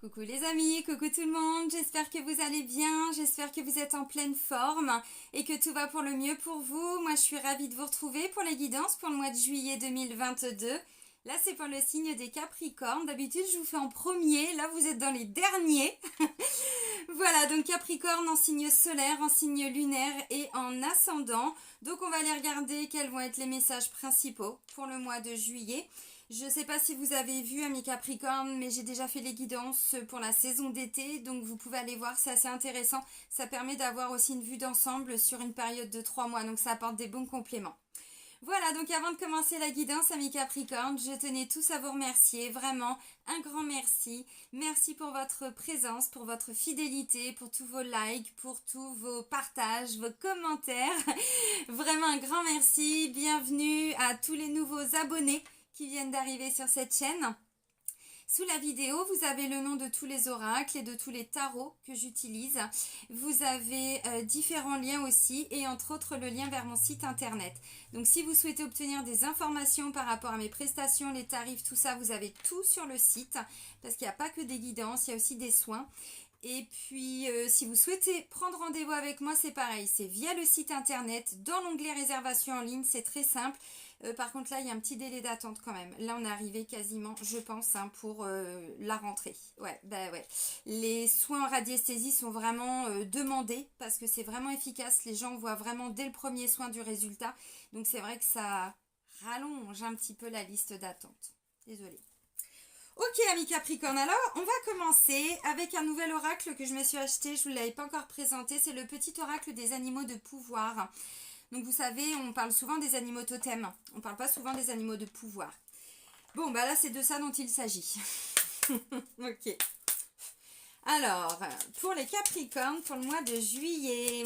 Coucou les amis, coucou tout le monde, j'espère que vous allez bien, j'espère que vous êtes en pleine forme et que tout va pour le mieux pour vous. Moi je suis ravie de vous retrouver pour les guidances pour le mois de juillet 2022. Là c'est pour le signe des Capricornes, d'habitude je vous fais en premier, là vous êtes dans les derniers. Voilà, donc Capricorne en signe solaire, en signe lunaire et en ascendant. Donc on va aller regarder quels vont être les messages principaux pour le mois de juillet. Je ne sais pas si vous avez vu, amis Capricorne, mais j'ai déjà fait les guidances pour la saison d'été, donc vous pouvez aller voir, c'est assez intéressant. Ça permet d'avoir aussi une vue d'ensemble sur une période de 3 mois, donc ça apporte des bons compléments. Voilà, donc avant de commencer la guidance, amis Capricorne, je tenais tous à vous remercier, vraiment un grand merci. Merci pour votre présence, pour votre fidélité, pour tous vos likes, pour tous vos partages, vos commentaires. Vraiment un grand merci. Bienvenue à tous les nouveaux abonnés qui viennent d'arriver sur cette chaîne. Sous la vidéo, vous avez le nom de tous les oracles et de tous les tarots que j'utilise. Vous avez différents liens aussi et entre autres le lien vers mon site internet. Donc si vous souhaitez obtenir des informations par rapport à mes prestations, les tarifs, tout ça, vous avez tout sur le site parce qu'il n'y a pas que des guidances, il y a aussi des soins. Et puis, si vous souhaitez prendre rendez-vous avec moi, c'est pareil. C'est via le site internet, dans l'onglet réservation en ligne. C'est très simple. Par contre, là, il y a un petit délai d'attente quand même. Là, on est arrivé quasiment, je pense, hein, pour la rentrée. Ouais, bah ouais. Les soins en radiesthésie sont vraiment demandés parce que c'est vraiment efficace. Les gens voient vraiment dès le premier soin du résultat. Donc, c'est vrai que ça rallonge un petit peu la liste d'attente. Désolée. Ok, amis Capricorne, alors on va commencer avec un nouvel oracle que je me suis acheté, je ne vous l'avais pas encore présenté, c'est le petit oracle des animaux de pouvoir. Donc vous savez, on parle souvent des animaux totems, on ne parle pas souvent des animaux de pouvoir. Bon, bah là c'est de ça dont il s'agit. Ok. Alors, pour les Capricornes, pour le mois de juillet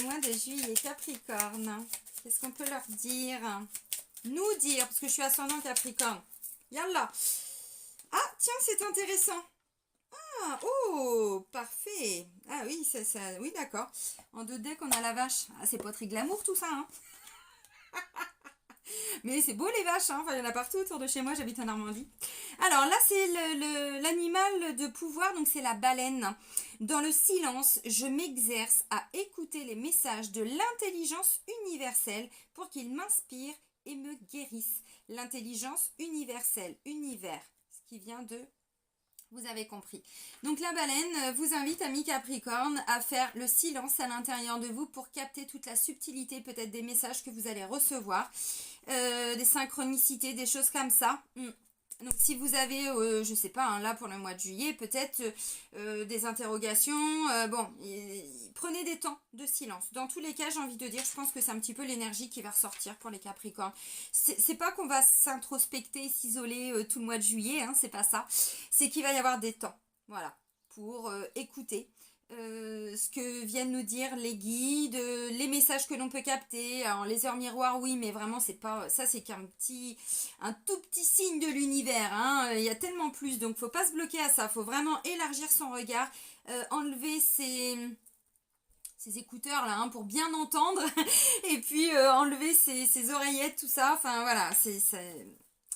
Capricorne, qu'est-ce qu'on peut leur dire? Nous dire, parce que je suis ascendant Capricorne. Yallah. Ah, tiens, c'est intéressant. Ah, oh, parfait. Ah oui, oui, d'accord. En 2 decks, on a la vache. Ah, c'est pas très glamour tout ça, hein. Mais c'est beau les vaches, hein. Enfin, il y en a partout autour de chez moi, j'habite en Normandie. Alors là, c'est l'animal de pouvoir, donc c'est la baleine. Dans le silence, je m'exerce à écouter les messages de l'intelligence universelle pour qu'ils m'inspirent et me guérissent. L'intelligence universelle, univers. Qui vient de... Vous avez compris. Donc la baleine vous invite, amis Capricorne, à faire le silence à l'intérieur de vous pour capter toute la subtilité peut-être des messages que vous allez recevoir, des synchronicités, des choses comme ça. Donc si vous avez, je sais pas, hein, là pour le mois de juillet, peut-être des interrogations, prenez des temps de silence. Dans tous les cas, j'ai envie de dire, je pense que c'est un petit peu l'énergie qui va ressortir pour les Capricornes. C'est pas qu'on va s'introspecter, s'isoler tout le mois de juillet, hein, c'est pas ça. C'est qu'il va y avoir des temps, voilà, pour écouter. Ce que viennent nous dire les guides, les messages que l'on peut capter. Alors les heures miroirs, oui, mais vraiment c'est pas ça, c'est un tout petit signe de l'univers, hein. Il y a tellement plus, donc faut pas se bloquer à ça. Faut vraiment élargir son regard, enlever ses écouteurs là, hein, pour bien entendre, et puis enlever ses oreillettes, tout ça. Enfin voilà,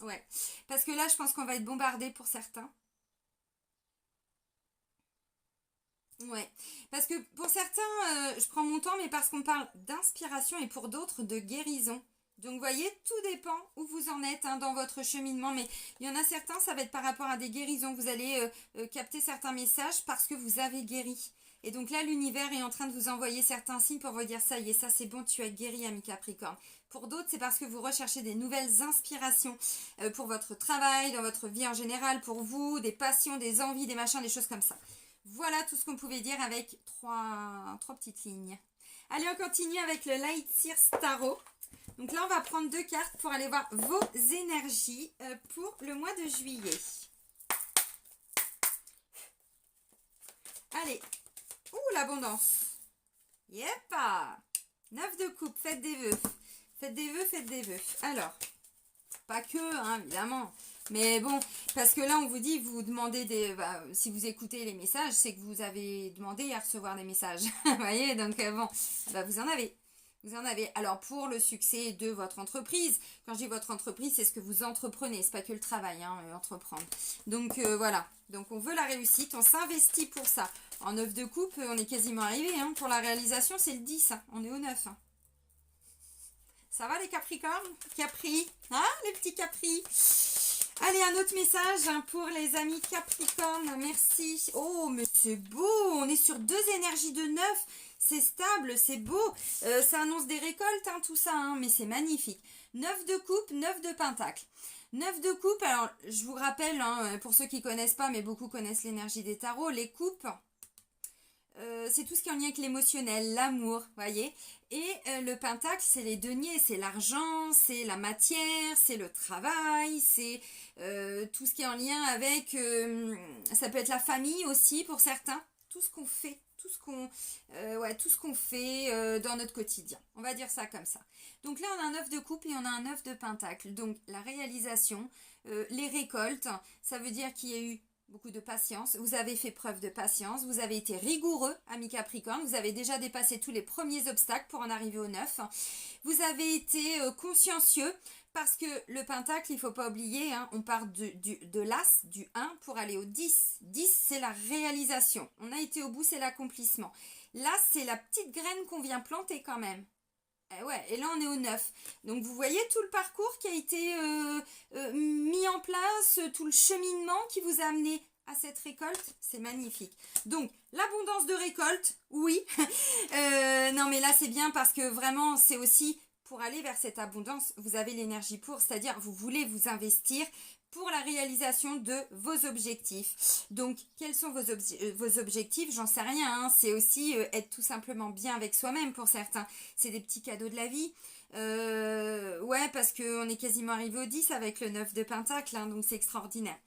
ouais, parce que là je pense qu'on va être bombardé pour certains. Ouais, parce que pour certains, je prends mon temps, mais parce qu'on parle d'inspiration et pour d'autres de guérison. Donc vous voyez, tout dépend où vous en êtes, hein, dans votre cheminement, mais il y en a certains, ça va être par rapport à des guérisons. Vous allez capter certains messages parce que vous avez guéri. Et donc là, l'univers est en train de vous envoyer certains signes pour vous dire ça y est, ça c'est bon, tu as guéri, ami Capricorne. Pour d'autres, c'est parce que vous recherchez des nouvelles inspirations pour votre travail, dans votre vie en général, pour vous, des passions, des envies, des machins, des choses comme ça. Voilà tout ce qu'on pouvait dire avec trois petites lignes. Allez, on continue avec le Light Sears Tarot. Donc là, on va prendre 2 cartes pour aller voir vos énergies pour le mois de juillet. Allez. Ouh, l'abondance. Yep. 9 de coupe, faites des vœux. Faites des vœux, faites des vœux. Alors, pas que, hein, évidemment. Mais bon, parce que là, on vous dit, vous demandez si vous écoutez les messages, c'est que vous avez demandé à recevoir des messages. Vous voyez, donc bon, vous en avez. Vous en avez. Alors, pour le succès de votre entreprise, quand je dis votre entreprise, c'est ce que vous entreprenez, c'est pas que le travail, hein, entreprendre. Donc, voilà. Donc, on veut la réussite, on s'investit pour ça. En 9 de coupe, on est quasiment arrivé, hein. Pour la réalisation, c'est le 10, hein. On est au 9, hein. Ça va les Capricornes? Capri, hein, les petits Capri? Allez, un autre message hein, pour les amis Capricorne, merci. Oh, mais c'est beau, on est sur 2 énergies de 9, c'est stable, c'est beau. Ça annonce des récoltes, hein, tout ça, hein, mais c'est magnifique. 9 de coupe, 9 de pentacle. 9 de coupe, alors je vous rappelle, hein, pour ceux qui ne connaissent pas, mais beaucoup connaissent l'énergie des tarots, les coupes, c'est tout ce qui est en lien avec l'émotionnel, l'amour, voyez. Et le pentacle, c'est les deniers, c'est l'argent, c'est la matière, c'est le travail, c'est tout ce qui est en lien avec, ça peut être la famille aussi pour certains, tout ce qu'on fait, tout ce qu'on fait dans notre quotidien. On va dire ça comme ça. Donc là, on a un 9 de coupe et on a un 9 de pentacle. Donc la réalisation, les récoltes, ça veut dire qu'il y a eu beaucoup de patience, vous avez fait preuve de patience, vous avez été rigoureux, amis Capricorne, vous avez déjà dépassé tous les premiers obstacles pour en arriver au 9. Vous avez été consciencieux parce que le pentacle, il ne faut pas oublier, hein, on part de l'as, du 1 pour aller au 10. 10, c'est la réalisation. On a été au bout, c'est l'accomplissement. L'as, c'est la petite graine qu'on vient planter quand même. Ouais, et là on est au 9. Donc vous voyez tout le parcours qui a été mis en place, tout le cheminement qui vous a amené à cette récolte, c'est magnifique. Donc l'abondance de récolte, oui. Non mais là c'est bien parce que vraiment c'est aussi pour aller vers cette abondance, vous avez l'énergie pour, c'est-à-dire vous voulez vous investir pour la réalisation de vos objectifs. Donc, quels sont vos objectifs? J'en sais rien, hein. C'est aussi être tout simplement bien avec soi-même pour certains. C'est des petits cadeaux de la vie. Ouais, parce qu'on est quasiment arrivé au 10 avec le 9 de pentacle, hein, donc c'est extraordinaire.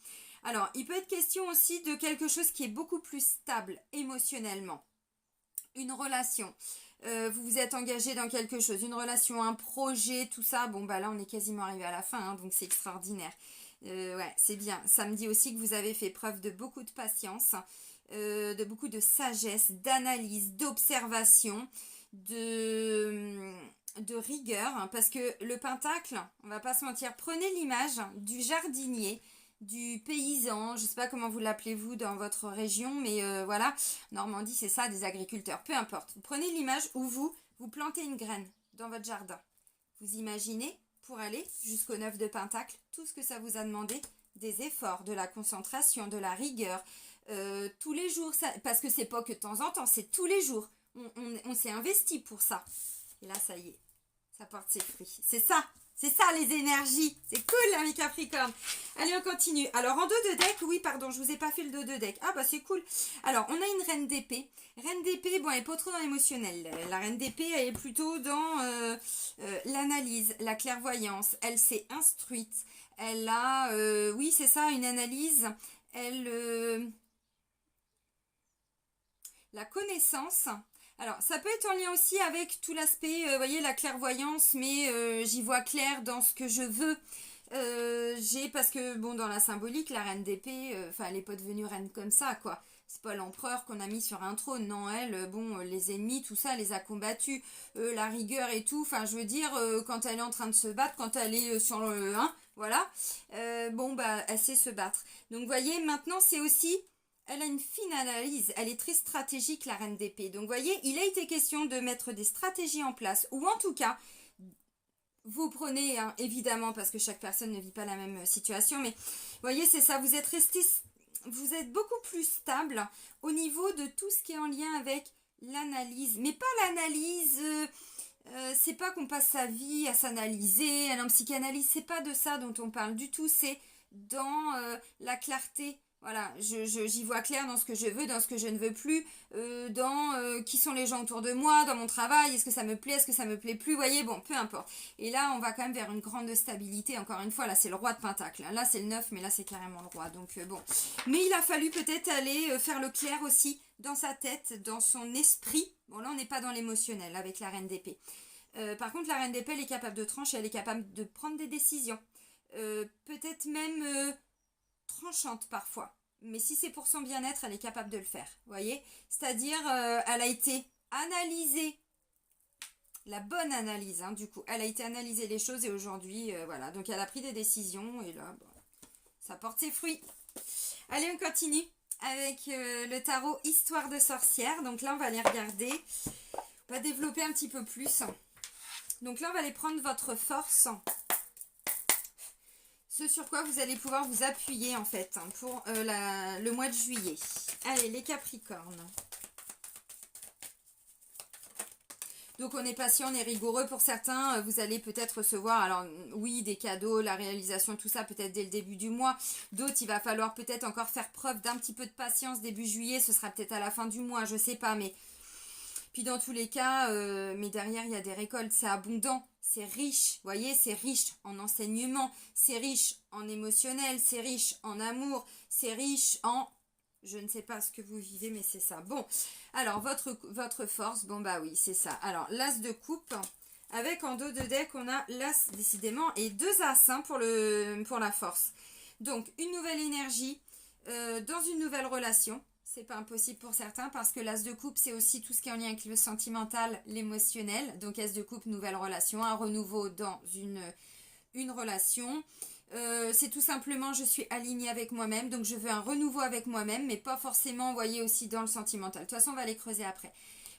Alors, il peut être question aussi de quelque chose qui est beaucoup plus stable émotionnellement. Une relation. Vous vous êtes engagé dans quelque chose, une relation, un projet, tout ça. Bon, bah là, on est quasiment arrivé à la fin, hein, donc c'est extraordinaire. Ouais, c'est bien. Ça me dit aussi que vous avez fait preuve de beaucoup de patience, de beaucoup de sagesse, d'analyse, d'observation, de rigueur. Hein, parce que le pentacle, on va pas se mentir, prenez l'image du jardinier, du paysan, je sais pas comment vous l'appelez vous dans votre région, mais voilà, Normandie c'est ça, des agriculteurs, peu importe. Vous prenez l'image où vous plantez une graine dans votre jardin. Vous imaginez pour aller jusqu'au 9 de pentacle, tout ce que ça vous a demandé, des efforts, de la concentration, de la rigueur, tous les jours, ça, parce que c'est pas que de temps en temps, c'est tous les jours. On s'est investi pour ça. Et là, ça y est, ça porte ses fruits. C'est ça les énergies. C'est cool, là, mes Capricornes. Allez, on continue. Alors, en dos de deck, oui, pardon, je vous ai pas fait le dos de deck. Ah, bah, c'est cool. Alors, on a une reine d'épée. Reine d'épée, bon, elle n'est pas trop dans l'émotionnel. La reine d'épée, elle est plutôt dans l'analyse, la clairvoyance. Elle s'est instruite. Elle a, oui, c'est ça, une analyse. Elle, la connaissance. Alors, ça peut être en lien aussi avec tout l'aspect, vous voyez, la clairvoyance, mais j'y vois clair dans ce que je veux. Parce que, bon, dans la symbolique, la reine d'épée, elle n'est pas devenue reine comme ça, quoi. C'est pas l'empereur qu'on a mis sur un trône, non, elle, bon, les ennemis, tout ça, elle les a combattus, la rigueur et tout, enfin, je veux dire, quand elle est en train de se battre, quand elle est sur le 1, voilà, bon, bah, elle sait se battre. Donc, vous voyez, maintenant, c'est aussi... Elle a une fine analyse, elle est très stratégique, la reine d'épée. Donc, vous voyez, il a été question de mettre des stratégies en place, ou en tout cas, vous prenez, hein, évidemment, parce que chaque personne ne vit pas la même situation, mais vous voyez, c'est ça, vous êtes beaucoup plus stable au niveau de tout ce qui est en lien avec l'analyse. Mais pas l'analyse, c'est pas qu'on passe sa vie à s'analyser, à en psychanalyse, c'est pas de ça dont on parle du tout, c'est dans la clarté. Voilà, j'y vois clair dans ce que je veux, dans ce que je ne veux plus, dans qui sont les gens autour de moi, dans mon travail, est-ce que ça me plaît, est-ce que ça me plaît plus, vous voyez, bon, peu importe. Et là, on va quand même vers une grande stabilité, encore une fois, là c'est le roi de pentacle, là c'est le 9, mais là c'est carrément le roi, donc bon. Mais il a fallu peut-être aller faire le clair aussi dans sa tête, dans son esprit. Bon, là on n'est pas dans l'émotionnel avec la reine d'épée. Par contre, la reine d'épée, elle est capable de trancher, elle est capable de prendre des décisions. Peut-être même... tranchante parfois, mais si c'est pour son bien-être, elle est capable de le faire, vous voyez, c'est-à-dire elle a été analysée la bonne analyse, hein, du coup. Elle a été analysée les choses et aujourd'hui, voilà. Donc, elle a pris des décisions et là, bon, ça porte ses fruits. Allez, on continue avec le tarot Histoire de sorcière. Donc là, on va les regarder. On va développer un petit peu plus. Donc là, on va aller prendre votre force. Ce sur quoi vous allez pouvoir vous appuyer, en fait, hein, pour le mois de juillet. Allez, les Capricornes. Donc on est patient, on est rigoureux. Pour certains, vous allez peut-être recevoir, alors oui, des cadeaux, la réalisation, tout ça, peut-être dès le début du mois. D'autres, il va falloir peut-être encore faire preuve d'un petit peu de patience début juillet. Ce sera peut-être à la fin du mois, je sais pas. Mais puis dans tous les cas, mais derrière, il y a des récoltes, c'est abondant, c'est riche. Vous voyez, c'est riche en enseignement, c'est riche en émotionnel, c'est riche en amour, c'est riche en... Je ne sais pas ce que vous vivez, mais c'est ça. Bon, alors, votre force, bon bah oui, c'est ça. Alors, l'as de coupe, avec en dos de deck, on a l'as, décidément, et deux as, hein, pour la force. Donc, une nouvelle énergie, dans une nouvelle relation. C'est pas impossible pour certains, parce que l'as de coupe, c'est aussi tout ce qui est en lien avec le sentimental, l'émotionnel. Donc, as de coupe, nouvelle relation, un renouveau dans une relation. C'est tout simplement je suis alignée avec moi-même, donc je veux un renouveau avec moi-même, mais pas forcément, vous voyez, aussi dans le sentimental. De toute façon, on va les creuser après.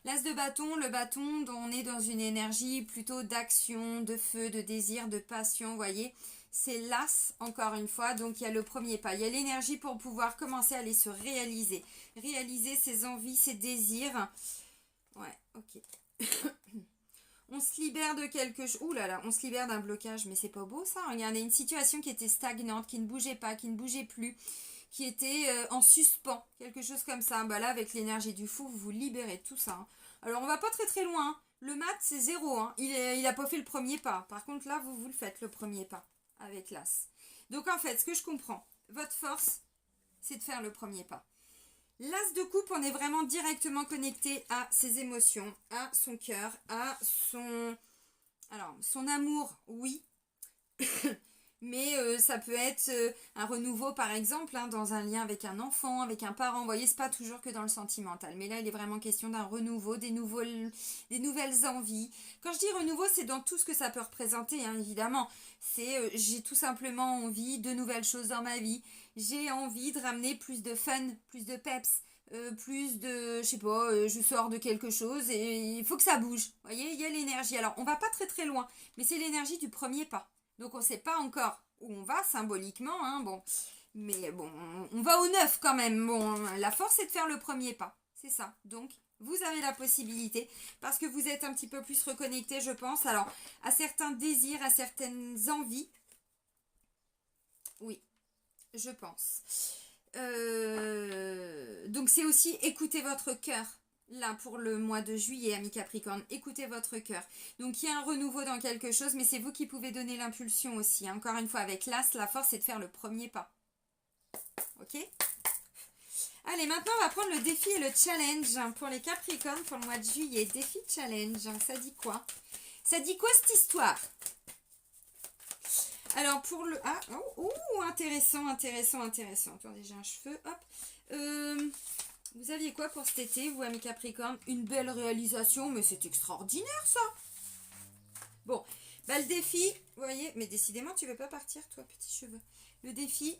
L'as de bâton, le bâton, on est dans une énergie plutôt d'action, de feu, de désir, de passion, vous voyez. C'est l'as, encore une fois, donc il y a le premier pas. Il y a l'énergie pour pouvoir commencer à aller se réaliser. Réaliser ses envies, ses désirs. Ouais, ok. On se libère de quelque chose. Ouh là là, on se libère d'un blocage, mais c'est pas beau ça. Regardez, une situation qui était stagnante, qui ne bougeait pas, qui ne bougeait plus, qui était en suspens, quelque chose comme ça. Bah là, avec l'énergie du fou, vous vous libérez de tout ça, hein. Alors, on va pas très très loin, hein. Le mat, c'est 0, hein. Il a pas fait le premier pas. Par contre, là, vous le faites, le premier pas, avec l'as. Donc, en fait, ce que je comprends, votre force, c'est de faire le premier pas. L'as de coupe, on est vraiment directement connecté à ses émotions, à son cœur, à son amour, oui. Mais ça peut être un renouveau, par exemple, hein, dans un lien avec un enfant, avec un parent. Vous voyez, c'est pas toujours que dans le sentimental. Mais là, il est vraiment question d'un renouveau, des nouvelles envies. Quand je dis renouveau, c'est dans tout ce que ça peut représenter, hein, évidemment. C'est j'ai tout simplement envie de nouvelles choses dans ma vie. J'ai envie de ramener plus de fun, plus de peps. Plus de, je sais pas, je sors de quelque chose et il faut que ça bouge. Vous voyez, il y a l'énergie. Alors, on va pas très très loin, mais c'est l'énergie du premier pas. Donc, on ne sait pas encore où on va symboliquement, hein, bon. Mais bon, on va au neuf quand même. Bon, la force, c'est de faire le premier pas. C'est ça. Donc, vous avez la possibilité, parce que vous êtes un petit peu plus reconnecté, je pense, alors, à certains désirs, à certaines envies. Oui, je pense. Donc c'est aussi écouter votre cœur. Là, pour le mois de juillet, amis Capricorne, écoutez votre cœur. Donc, il y a un renouveau dans quelque chose, mais c'est vous qui pouvez donner l'impulsion aussi. Encore une fois, avec l'as, la force, c'est de faire le premier pas. Ok? Allez, maintenant, on va prendre le défi et le challenge pour les Capricornes pour le mois de juillet. Défi, challenge, ça dit quoi? Ça dit quoi, cette histoire? Alors, pour le... Ah, intéressant. Attendez, j'ai un cheveu, hop. Vous aviez quoi pour cet été, vous, amis Capricorne? Une belle réalisation, mais c'est extraordinaire, ça. Bon, bah le défi, vous voyez, mais décidément, tu veux pas partir, toi, petit cheveu. Le défi,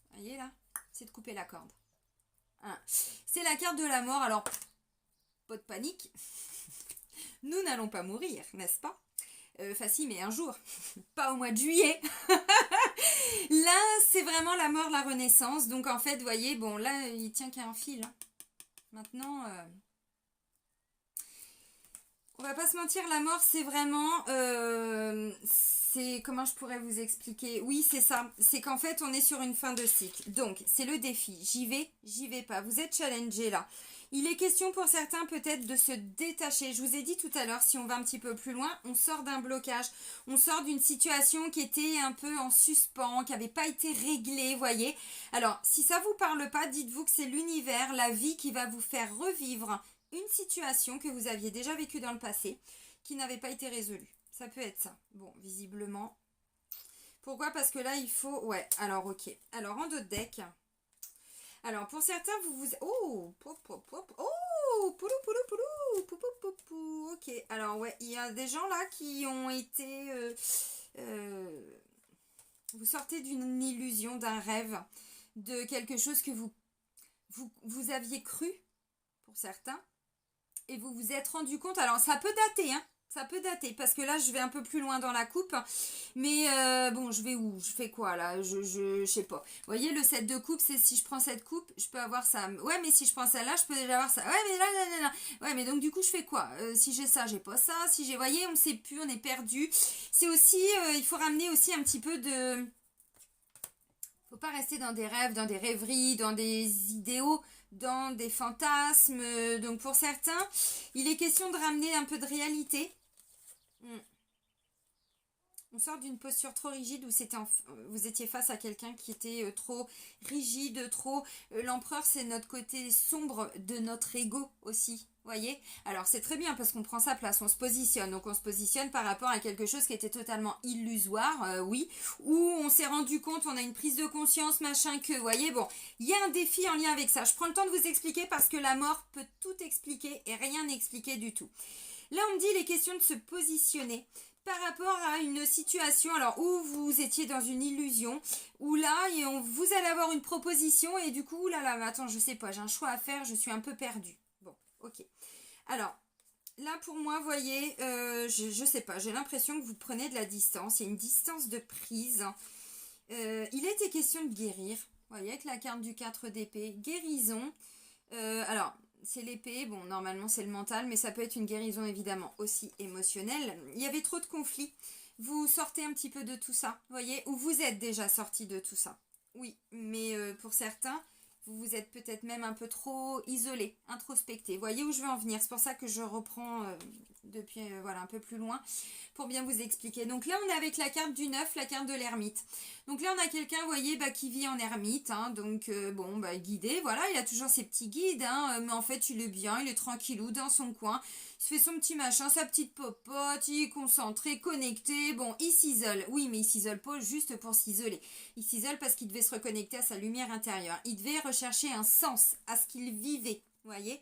vous voyez là, c'est de couper la corde. Hein. C'est la carte de la mort, alors, pas de panique. Nous n'allons pas mourir, n'est-ce pas? Enfin si, mais un jour, pas au mois de juillet. Là, c'est vraiment la mort, la renaissance. Donc en fait, vous voyez, bon là, il tient qu'à un fil, hein. Maintenant, on va pas se mentir, la mort, c'est vraiment... c'est... Comment je pourrais vous expliquer? Oui, c'est ça. C'est qu'en fait, on est sur une fin de cycle. Donc, c'est le défi. J'y vais pas. Vous êtes challengé là. Il est question pour certains peut-être de se détacher. Je vous ai dit tout à l'heure, si on va un petit peu plus loin, on sort d'un blocage. On sort d'une situation qui était un peu en suspens, qui n'avait pas été réglée, voyez. Alors, si ça vous parle pas, dites-vous que c'est l'univers, la vie qui va vous faire revivre une situation que vous aviez déjà vécue dans le passé, qui n'avait pas été résolue. Ça peut être ça. Bon, visiblement. Pourquoi? Parce que là, il faut... Ouais, alors, ok. Alors, en d'autres decks... Alors, pour certains, vous... Oh! Oh, poulou, poulou, poulou, pou, pou, pou, pou. Ok, alors ouais, il y a des gens là qui ont été... vous sortez d'une illusion, d'un rêve, de quelque chose que vous aviez cru, pour certains, et vous vous êtes rendu compte, alors ça peut dater, hein, ça peut dater, parce que là je vais un peu plus loin dans la coupe, mais bon, je vais où? Je fais quoi là? Je sais pas. Vous voyez, le 7 de coupe, c'est si je prends cette coupe, je peux avoir ça. Ouais, mais si je prends celle-là, je peux déjà avoir ça. Ouais, mais là. Ouais, mais donc du coup, je fais quoi? Si j'ai ça, j'ai pas ça. Si j'ai, voyez, on sait plus, on est perdu. C'est aussi, il faut ramener aussi un petit peu de... Faut pas rester dans des rêves, dans des rêveries, dans des idéaux, dans des fantasmes. Donc pour certains, il est question de ramener un peu de réalité. On sort d'une posture trop rigide où vous étiez face à quelqu'un qui était trop rigide, trop... L'empereur, c'est notre côté sombre de notre ego aussi, voyez. Alors c'est très bien parce qu'on prend sa place, on se positionne. Donc on se positionne par rapport à quelque chose qui était totalement illusoire, oui. Où on s'est rendu compte, on a une prise de conscience, machin, que, voyez, bon. Il y a un défi en lien avec ça. Je prends le temps de vous expliquer parce que la mort peut tout expliquer et rien n'expliquer du tout. Là, on me dit, il est question de se positionner par rapport à une situation, alors où vous étiez dans une illusion, où là, vous allez avoir une proposition et du coup, là, attends, je sais pas, j'ai un choix à faire, je suis un peu perdue. Bon, ok. Alors, là, pour moi, vous voyez, je sais pas, j'ai l'impression que vous prenez de la distance, il y a une distance de prise. Il était question de guérir, vous voyez, avec la carte du 4 d'épée, guérison. Alors... C'est l'épée, bon normalement c'est le mental, mais ça peut être une guérison évidemment aussi émotionnelle. Il y avait trop de conflits, vous sortez un petit peu de tout ça, vous voyez, ou vous êtes déjà sorti de tout ça. Oui, mais pour certains, vous vous êtes peut-être même un peu trop isolé, introspecté. Vous voyez où je veux en venir, c'est pour ça que je reprends depuis voilà un peu plus loin pour bien vous expliquer. Donc là on est avec la carte du 9, la carte de l'ermite. Donc là on a quelqu'un, vous voyez, qui vit en ermite, hein, donc bon, guidé, voilà, il a toujours ses petits guides, hein, mais en fait il est bien, il est tranquillou dans son coin, il se fait son petit machin, sa petite popote, il est concentré, connecté, bon, il s'isole, oui, mais il s'isole pas juste pour s'isoler, il s'isole parce qu'il devait se reconnecter à sa lumière intérieure, il devait rechercher un sens à ce qu'il vivait, vous voyez.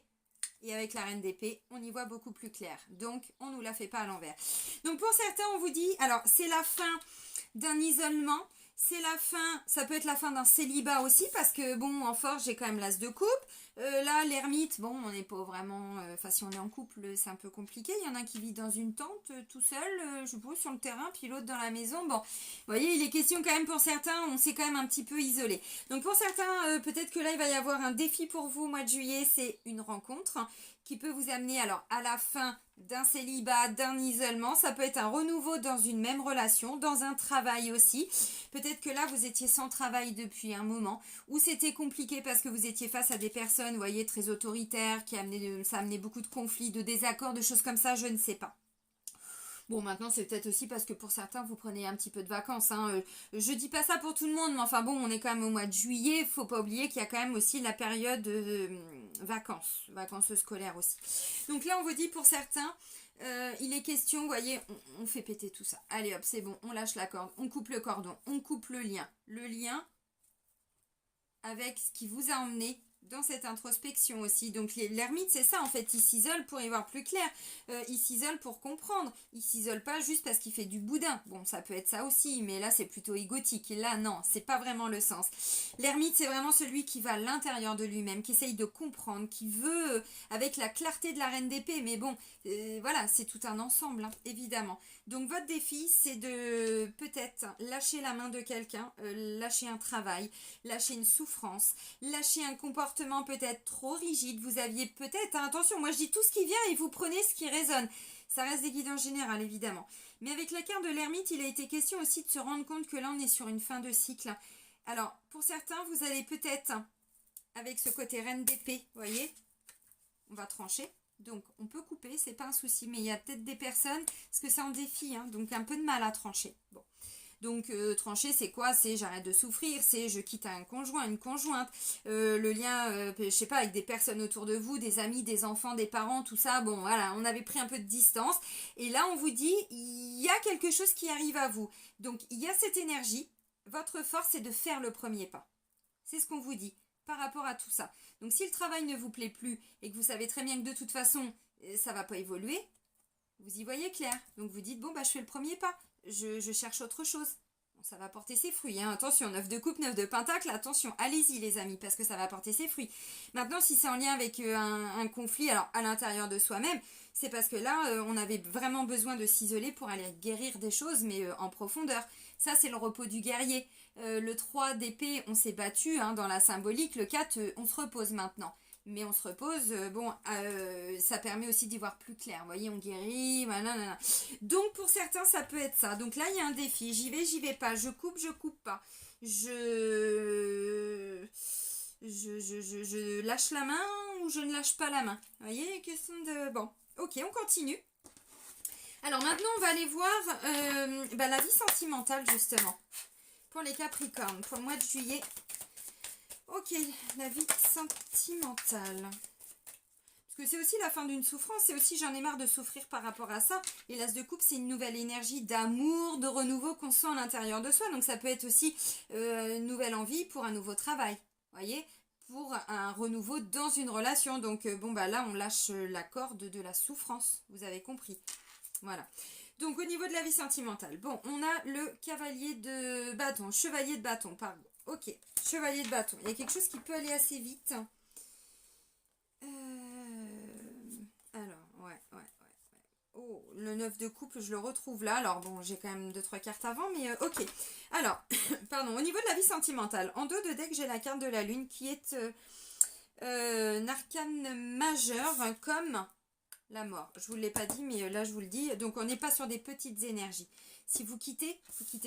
Et avec la reine d'épée, on y voit beaucoup plus clair. Donc, on ne nous la fait pas à l'envers. Donc, pour certains, on vous dit, alors, c'est la fin d'un isolement. C'est la fin, ça peut être la fin d'un célibat aussi, parce que, bon, en force, j'ai quand même l'as de coupe. Là, l'ermite, bon, on n'est pas vraiment... Enfin, si on est en couple, c'est un peu compliqué. Il y en a un qui vit dans une tente, tout seul, je suppose, sur le terrain, puis l'autre dans la maison. Bon, vous voyez, il est question quand même pour certains, on s'est quand même un petit peu isolé. Donc, pour certains, peut-être que là, il va y avoir un défi pour vous au mois de juillet, c'est une rencontre qui peut vous amener alors à la fin d'un célibat, d'un isolement. Ça peut être un renouveau dans une même relation, dans un travail aussi. Peut-être que là, vous étiez sans travail depuis un moment, ou c'était compliqué parce que vous étiez face à des personnes, vous voyez, très autoritaires, ça amenait beaucoup de conflits, de désaccords, de choses comme ça, je ne sais pas. Bon, maintenant, c'est peut-être aussi parce que pour certains, vous prenez un petit peu de vacances. Hein. Je dis pas ça pour tout le monde, mais enfin bon, on est quand même au mois de juillet. Faut pas oublier qu'il y a quand même aussi la période de vacances scolaires aussi. Donc là, on vous dit pour certains, il est question, vous voyez, on fait péter tout ça. Allez hop, c'est bon, on lâche la corde, on coupe le cordon, on coupe le lien. Le lien avec ce qui vous a emmené dans cette introspection aussi. Donc l'ermite, c'est ça en fait, il s'isole pour y voir plus clair, il s'isole pour comprendre, il s'isole pas juste parce qu'il fait du boudin. Bon, ça peut être ça aussi, mais là c'est plutôt égotique, et là non, c'est pas vraiment le sens. L'ermite, c'est vraiment celui qui va à l'intérieur de lui-même, qui essaye de comprendre, qui veut, avec la clarté de la reine d'épée, mais bon, voilà, c'est tout un ensemble, hein, évidemment. Donc votre défi, c'est de peut-être lâcher la main de quelqu'un, lâcher un travail, lâcher une souffrance, lâcher un comportement peut-être trop rigide. Vous aviez peut-être, hein, attention, moi je dis tout ce qui vient et vous prenez ce qui résonne. Ça reste des guides en général, évidemment. Mais avec la carte de l'ermite, il a été question aussi de se rendre compte que là, on est sur une fin de cycle. Alors, pour certains, vous allez peut-être, avec ce côté reine d'épée, vous voyez, on va trancher. Donc, on peut couper, c'est pas un souci. Mais il y a peut-être des personnes, parce que c'est en défi, hein, donc un peu de mal à trancher. Bon. Donc trancher, c'est quoi? C'est j'arrête de souffrir, c'est je quitte un conjoint, une conjointe, le lien, je sais pas, avec des personnes autour de vous, des amis, des enfants, des parents, tout ça. Bon, voilà, on avait pris un peu de distance. Et là, on vous dit, il y a quelque chose qui arrive à vous. Donc, il y a cette énergie. Votre force, c'est de faire le premier pas. C'est ce qu'on vous dit. par rapport à tout ça. Donc si le travail ne vous plaît plus et que vous savez très bien que de toute façon, ça ne va pas évoluer, vous y voyez clair. Donc vous dites, bon, bah, je fais le premier pas, je cherche autre chose. Bon, ça va porter ses fruits, hein. Attention, 9 de coupe, 9 de pentacle, attention, allez-y les amis, parce que ça va porter ses fruits. Maintenant, si c'est en lien avec un conflit, alors à l'intérieur de soi-même, c'est parce que là, on avait vraiment besoin de s'isoler pour aller guérir des choses, mais en profondeur. Ça, c'est le repos du guerrier. Le 3 d'épée, on s'est battu hein, dans la symbolique. Le 4, on se repose maintenant. Mais on se repose, ça permet aussi d'y voir plus clair. Vous voyez, on guérit, voilà. Donc, pour certains, ça peut être ça. Donc là, il y a un défi. J'y vais pas. Je coupe pas. Je lâche la main ou je ne lâche pas la main. Vous voyez, question de... Bon, ok, on continue. Alors maintenant, on va aller voir la vie sentimentale, justement. Pour les Capricornes, pour le mois de juillet. Ok, la vie sentimentale. Parce que c'est aussi la fin d'une souffrance, c'est aussi j'en ai marre de souffrir par rapport à ça. Et l'As de coupe, c'est une nouvelle énergie d'amour, de renouveau qu'on sent à l'intérieur de soi. Donc ça peut être aussi une nouvelle envie pour un nouveau travail. Vous voyez, pour un renouveau dans une relation. Donc là, on lâche la corde de la souffrance. Vous avez compris. Voilà. Donc au niveau de la vie sentimentale, bon, on a le cavalier de bâton, chevalier de bâton, pardon. Ok, chevalier de bâton. Il y a quelque chose qui peut aller assez vite. Alors, ouais. Oh, le 9 de coupe, je le retrouve là. Alors bon, j'ai quand même 2-3 cartes avant, mais ok. Alors, pardon, au niveau de la vie sentimentale, en dos de deck, j'ai la carte de la lune qui est un arcane majeur comme la mort. Je vous l'ai pas dit, mais là, je vous le dis. Donc, on n'est pas sur des petites énergies. Si vous quittez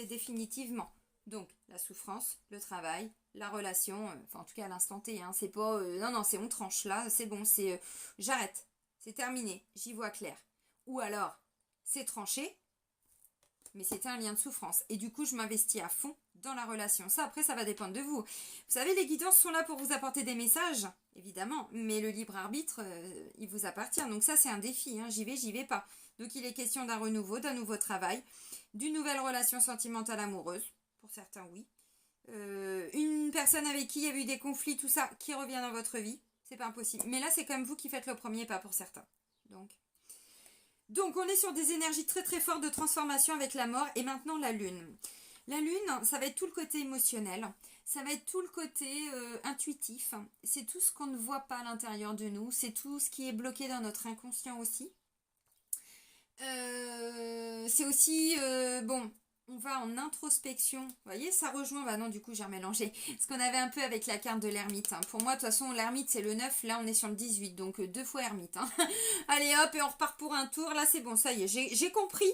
définitivement. Donc, la souffrance, le travail, la relation, enfin en tout cas à l'instant T, hein, c'est pas... non, c'est on tranche là, c'est bon, c'est... j'arrête, c'est terminé, j'y vois clair. Ou alors, c'est tranché, mais c'était un lien de souffrance. Et du coup, je m'investis à fond dans la relation. Ça, après, ça va dépendre de vous. Vous savez, les guidances sont là pour vous apporter des messages, évidemment, mais le libre arbitre, il vous appartient. Donc ça, c'est un défi, hein. J'y vais pas. Donc il est question d'un renouveau, d'un nouveau travail, d'une nouvelle relation sentimentale amoureuse. Pour certains, oui. Une personne avec qui il y a eu des conflits, tout ça, qui revient dans votre vie. C'est pas impossible. Mais là, c'est quand même vous qui faites le premier pas pour certains. Donc, on est sur des énergies très très fortes de transformation avec la mort. Et maintenant, la lune. La lune, ça va être tout le côté émotionnel. Ça va être tout le côté intuitif. C'est tout ce qu'on ne voit pas à l'intérieur de nous. C'est tout ce qui est bloqué dans notre inconscient aussi. C'est aussi, on va en introspection. Vous voyez, ça rejoint, non, du coup, j'ai remélangé. Ce qu'on avait un peu avec la carte de l'ermite. Hein. Pour moi, de toute façon, l'ermite, c'est le 9. Là, on est sur le 18. Donc, 2 fois ermite. Hein. Allez, hop, et on repart pour un tour. Là, c'est bon, ça y est, j'ai compris.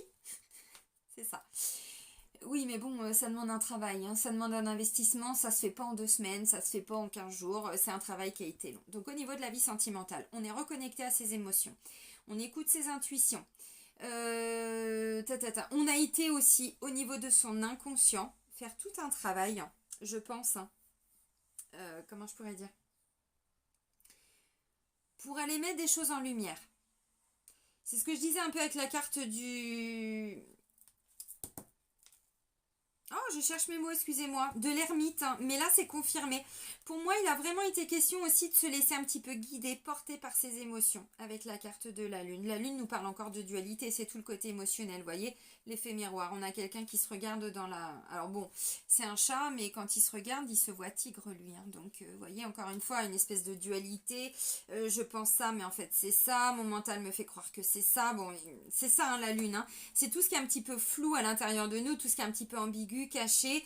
C'est ça. Oui, mais bon, ça demande un travail. Hein. Ça demande un investissement. Ça se fait pas en 2 semaines. Ça se fait pas en 15 jours. C'est un travail qui a été long. Donc, au niveau de la vie sentimentale, on est reconnecté à ses émotions. On écoute ses intuitions. On a été aussi au niveau de son inconscient faire tout un travail, je pense, comment je pourrais dire, pour aller mettre des choses en lumière. C'est ce que je disais un peu avec la carte du... Oh, je cherche mes mots, excusez-moi. De l'ermite, hein. Mais là, c'est confirmé. Pour moi, il a vraiment été question aussi de se laisser un petit peu guider, porter par ses émotions avec la carte de la lune. La lune nous parle encore de dualité, c'est tout le côté émotionnel, vous voyez, l'effet miroir. On a quelqu'un qui se regarde dans la... Alors bon, c'est un chat, mais quand il se regarde, il se voit tigre, lui. Hein. Donc, vous voyez, encore une fois, une espèce de dualité. Je pense ça, mais en fait, c'est ça. Mon mental me fait croire que c'est ça. Bon, c'est ça, hein, la lune. Hein. C'est tout ce qui est un petit peu flou à l'intérieur de nous, tout ce qui est un petit peu ambigu, caché.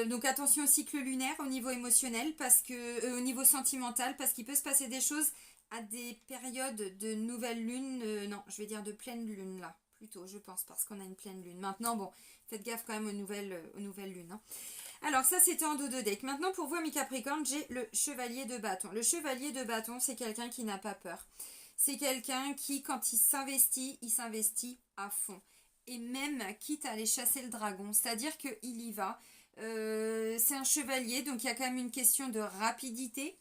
Donc attention au cycle lunaire au niveau émotionnel, parce que au niveau sentimental, parce qu'il peut se passer des choses à des périodes de nouvelle lune, non, je vais dire de pleine lune là, plutôt, je pense, parce qu'on a une pleine lune. Maintenant, bon, faites gaffe quand même aux nouvelles lunes. Hein. Alors ça, c'était en dos de deck. Maintenant, pour vous, mes Capricornes, j'ai le chevalier de bâton. Le chevalier de bâton, c'est quelqu'un qui n'a pas peur. C'est quelqu'un qui, quand il s'investit à fond. Et même quitte à aller chasser le dragon, c'est-à-dire qu'il y va. C'est un chevalier, donc il y a quand même une question de rapidité.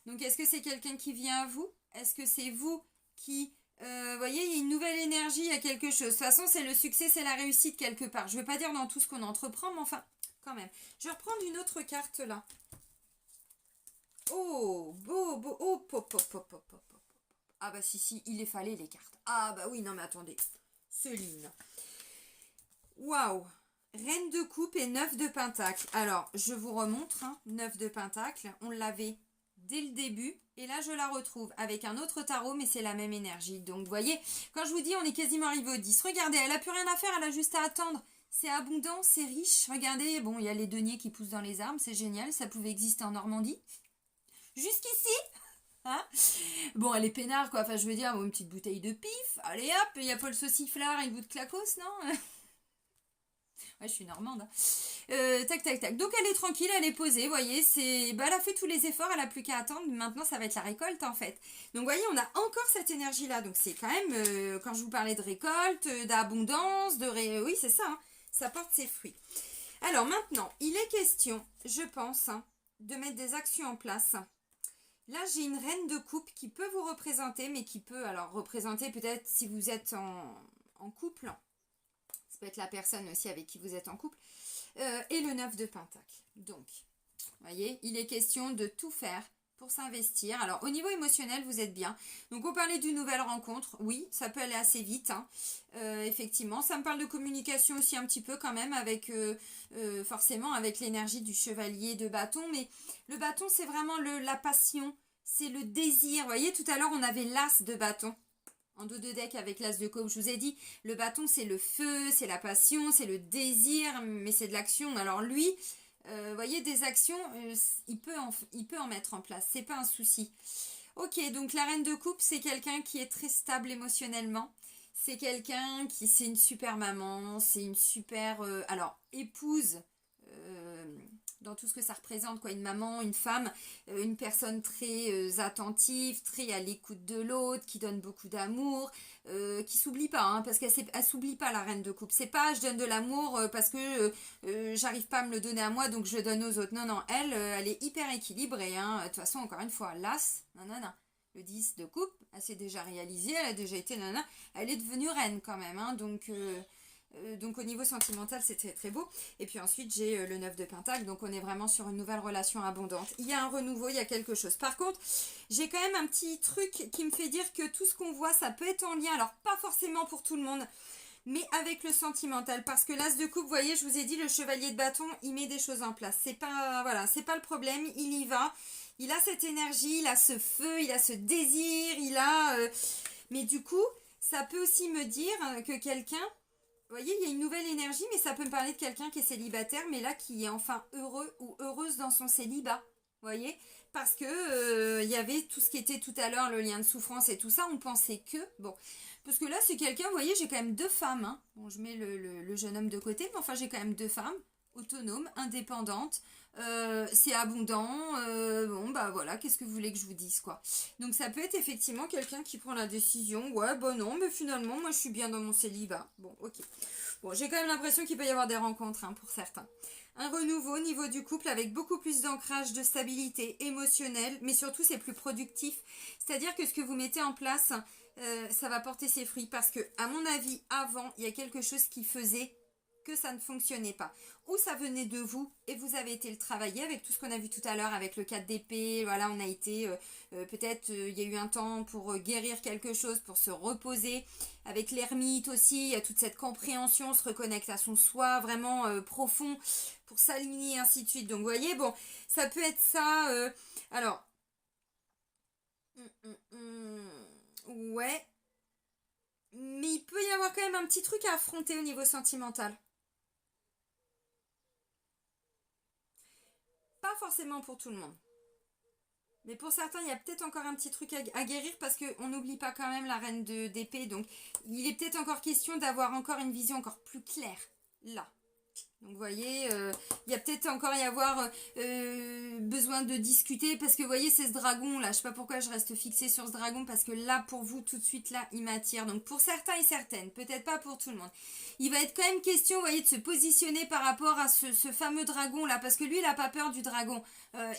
Donc est-ce que c'est quelqu'un qui vient à vous? Est-ce que c'est vous qui... voyez, il y a une nouvelle énergie, il y a quelque chose. De toute façon, c'est le succès, c'est la réussite quelque part. Je ne veux pas dire dans tout ce qu'on entreprend, mais enfin, quand même. Je vais reprendre une autre carte là. Oh, beau, beau, oh, pop, pop, pop, pop, pop, pop. Ah bah si, il les fallait les cartes. Ah bah oui, non mais attendez. Céline. Waouh. Reine de coupe et 9 de pentacle. Alors, je vous remontre, hein, 9 de pentacle. On l'avait dès le début. Et là, je la retrouve avec un autre tarot, mais c'est la même énergie. Donc, vous voyez, quand je vous dis, on est quasiment arrivé au 10. Regardez, elle n'a plus rien à faire, elle a juste à attendre. C'est abondant, c'est riche. Regardez, bon, il y a les deniers qui poussent dans les arbres, c'est génial. Ça pouvait exister en Normandie. Jusqu'ici, hein. Bon, elle est peinard, quoi. Enfin, je veux dire, bon, une petite bouteille de pif. Allez hop, il y a Paul Sauciflard et le bout de clacos, non? Ouais, je suis normande. Tac, tac, tac. Donc elle est tranquille, elle est posée, vous voyez. Bah, elle a fait tous les efforts, elle a plus qu'à attendre. Maintenant, ça va être la récolte, en fait. Donc, vous voyez, on a encore cette énergie-là. Donc, c'est quand même, quand je vous parlais de récolte, d'abondance, oui, c'est ça, hein. Ça porte ses fruits. Alors, maintenant, il est question, je pense, hein, de mettre des actions en place. Là, j'ai une reine de coupe qui peut vous représenter, mais qui peut, alors, représenter peut-être si vous êtes en couple. Ça peut être la personne aussi avec qui vous êtes en couple. Et le 9 de pentacle. Donc, vous voyez, il est question de tout faire pour s'investir. Alors, au niveau émotionnel, vous êtes bien. Donc, on parlait d'une nouvelle rencontre. Oui, ça peut aller assez vite, hein. Effectivement, ça me parle de communication aussi un petit peu quand même, avec forcément avec l'énergie du chevalier de bâton. Mais le bâton, c'est vraiment la passion, c'est le désir. Vous voyez, tout à l'heure, on avait l'as de bâton. En dos de deck avec l'as de coupe, je vous ai dit, le bâton c'est le feu, c'est la passion, c'est le désir, mais c'est de l'action. Alors lui, vous voyez, des actions, il peut en mettre en place, c'est pas un souci. Ok, donc la reine de coupe, c'est quelqu'un qui est très stable émotionnellement. C'est quelqu'un c'est une super maman, c'est une super, alors épouse, dans tout ce que ça représente, quoi, une maman, une femme, une personne très attentive, très à l'écoute de l'autre, qui donne beaucoup d'amour, qui s'oublie pas, hein, parce qu'elle s'oublie pas, la reine de coupe. C'est pas je donne de l'amour parce que j'arrive pas à me le donner à moi, donc je le donne aux autres. Non, non, elle est hyper équilibrée, hein. De toute façon, encore une fois, l'as, non, non, non. Le 10 de coupe, elle s'est déjà réalisée, elle a déjà été nana, elle est devenue reine quand même, hein, donc au niveau sentimental, c'est très très beau. Et puis ensuite, j'ai le 9 de pentacle, donc on est vraiment sur une nouvelle relation abondante. Il y a un renouveau, il y a quelque chose. Par contre, j'ai quand même un petit truc qui me fait dire que tout ce qu'on voit, ça peut être en lien, alors pas forcément pour tout le monde, mais avec le sentimental. Parce que l'as de coupe, vous voyez, je vous ai dit, le chevalier de bâton, il met des choses en place. C'est pas, voilà, c'est pas le problème, il y va. Il a cette énergie, il a ce feu, il a ce désir, mais du coup, ça peut aussi me dire que quelqu'un... Vous voyez, il y a une nouvelle énergie, mais ça peut me parler de quelqu'un qui est célibataire, mais là qui est enfin heureux ou heureuse dans son célibat. Vous voyez, parce que il y avait tout ce qui était tout à l'heure, le lien de souffrance et tout ça, on pensait que... Bon, parce que là, c'est quelqu'un, vous voyez, j'ai quand même deux femmes, hein. Bon, je mets le jeune homme de côté, mais enfin, j'ai quand même deux femmes, autonomes, indépendantes. C'est abondant, bon bah voilà, qu'est-ce que vous voulez que je vous dise, quoi. Donc ça peut être effectivement quelqu'un qui prend la décision, ouais bah non, mais finalement moi je suis bien dans mon célibat. Bon, ok. Bon, j'ai quand même l'impression qu'il peut y avoir des rencontres, hein, pour certains. Un renouveau au niveau du couple avec beaucoup plus d'ancrage, de stabilité émotionnelle, mais surtout c'est plus productif. C'est-à-dire que ce que vous mettez en place, ça va porter ses fruits, parce que à mon avis, avant, il y a quelque chose qui faisait que ça ne fonctionnait pas. Ou ça venait de vous et vous avez été le travailler avec tout ce qu'on a vu tout à l'heure, avec le 4 d'épée. Voilà, on a été, peut-être il y a eu un temps pour guérir quelque chose, pour se reposer. Avec l'ermite aussi, il y a toute cette compréhension, on se reconnecte à son soi vraiment profond pour s'aligner, ainsi de suite. Donc vous voyez, bon, ça peut être ça. Alors, ouais, mais il peut y avoir quand même un petit truc à affronter au niveau sentimental. Pas forcément pour tout le monde. Mais pour certains, il y a peut-être encore un petit truc à guérir, parce qu'on n'oublie pas quand même la reine d'épée. Donc, il est peut-être encore question d'avoir encore une vision encore plus claire là. Donc vous voyez, il y a peut-être encore y avoir besoin de discuter, parce que vous voyez, c'est ce dragon là, je sais pas pourquoi je reste fixée sur ce dragon, parce que là pour vous tout de suite là il m'attire. Donc pour certains et certaines, peut-être pas pour tout le monde, il va être quand même question, vous voyez, de se positionner par rapport à ce fameux dragon là, parce que lui il a pas peur du dragon.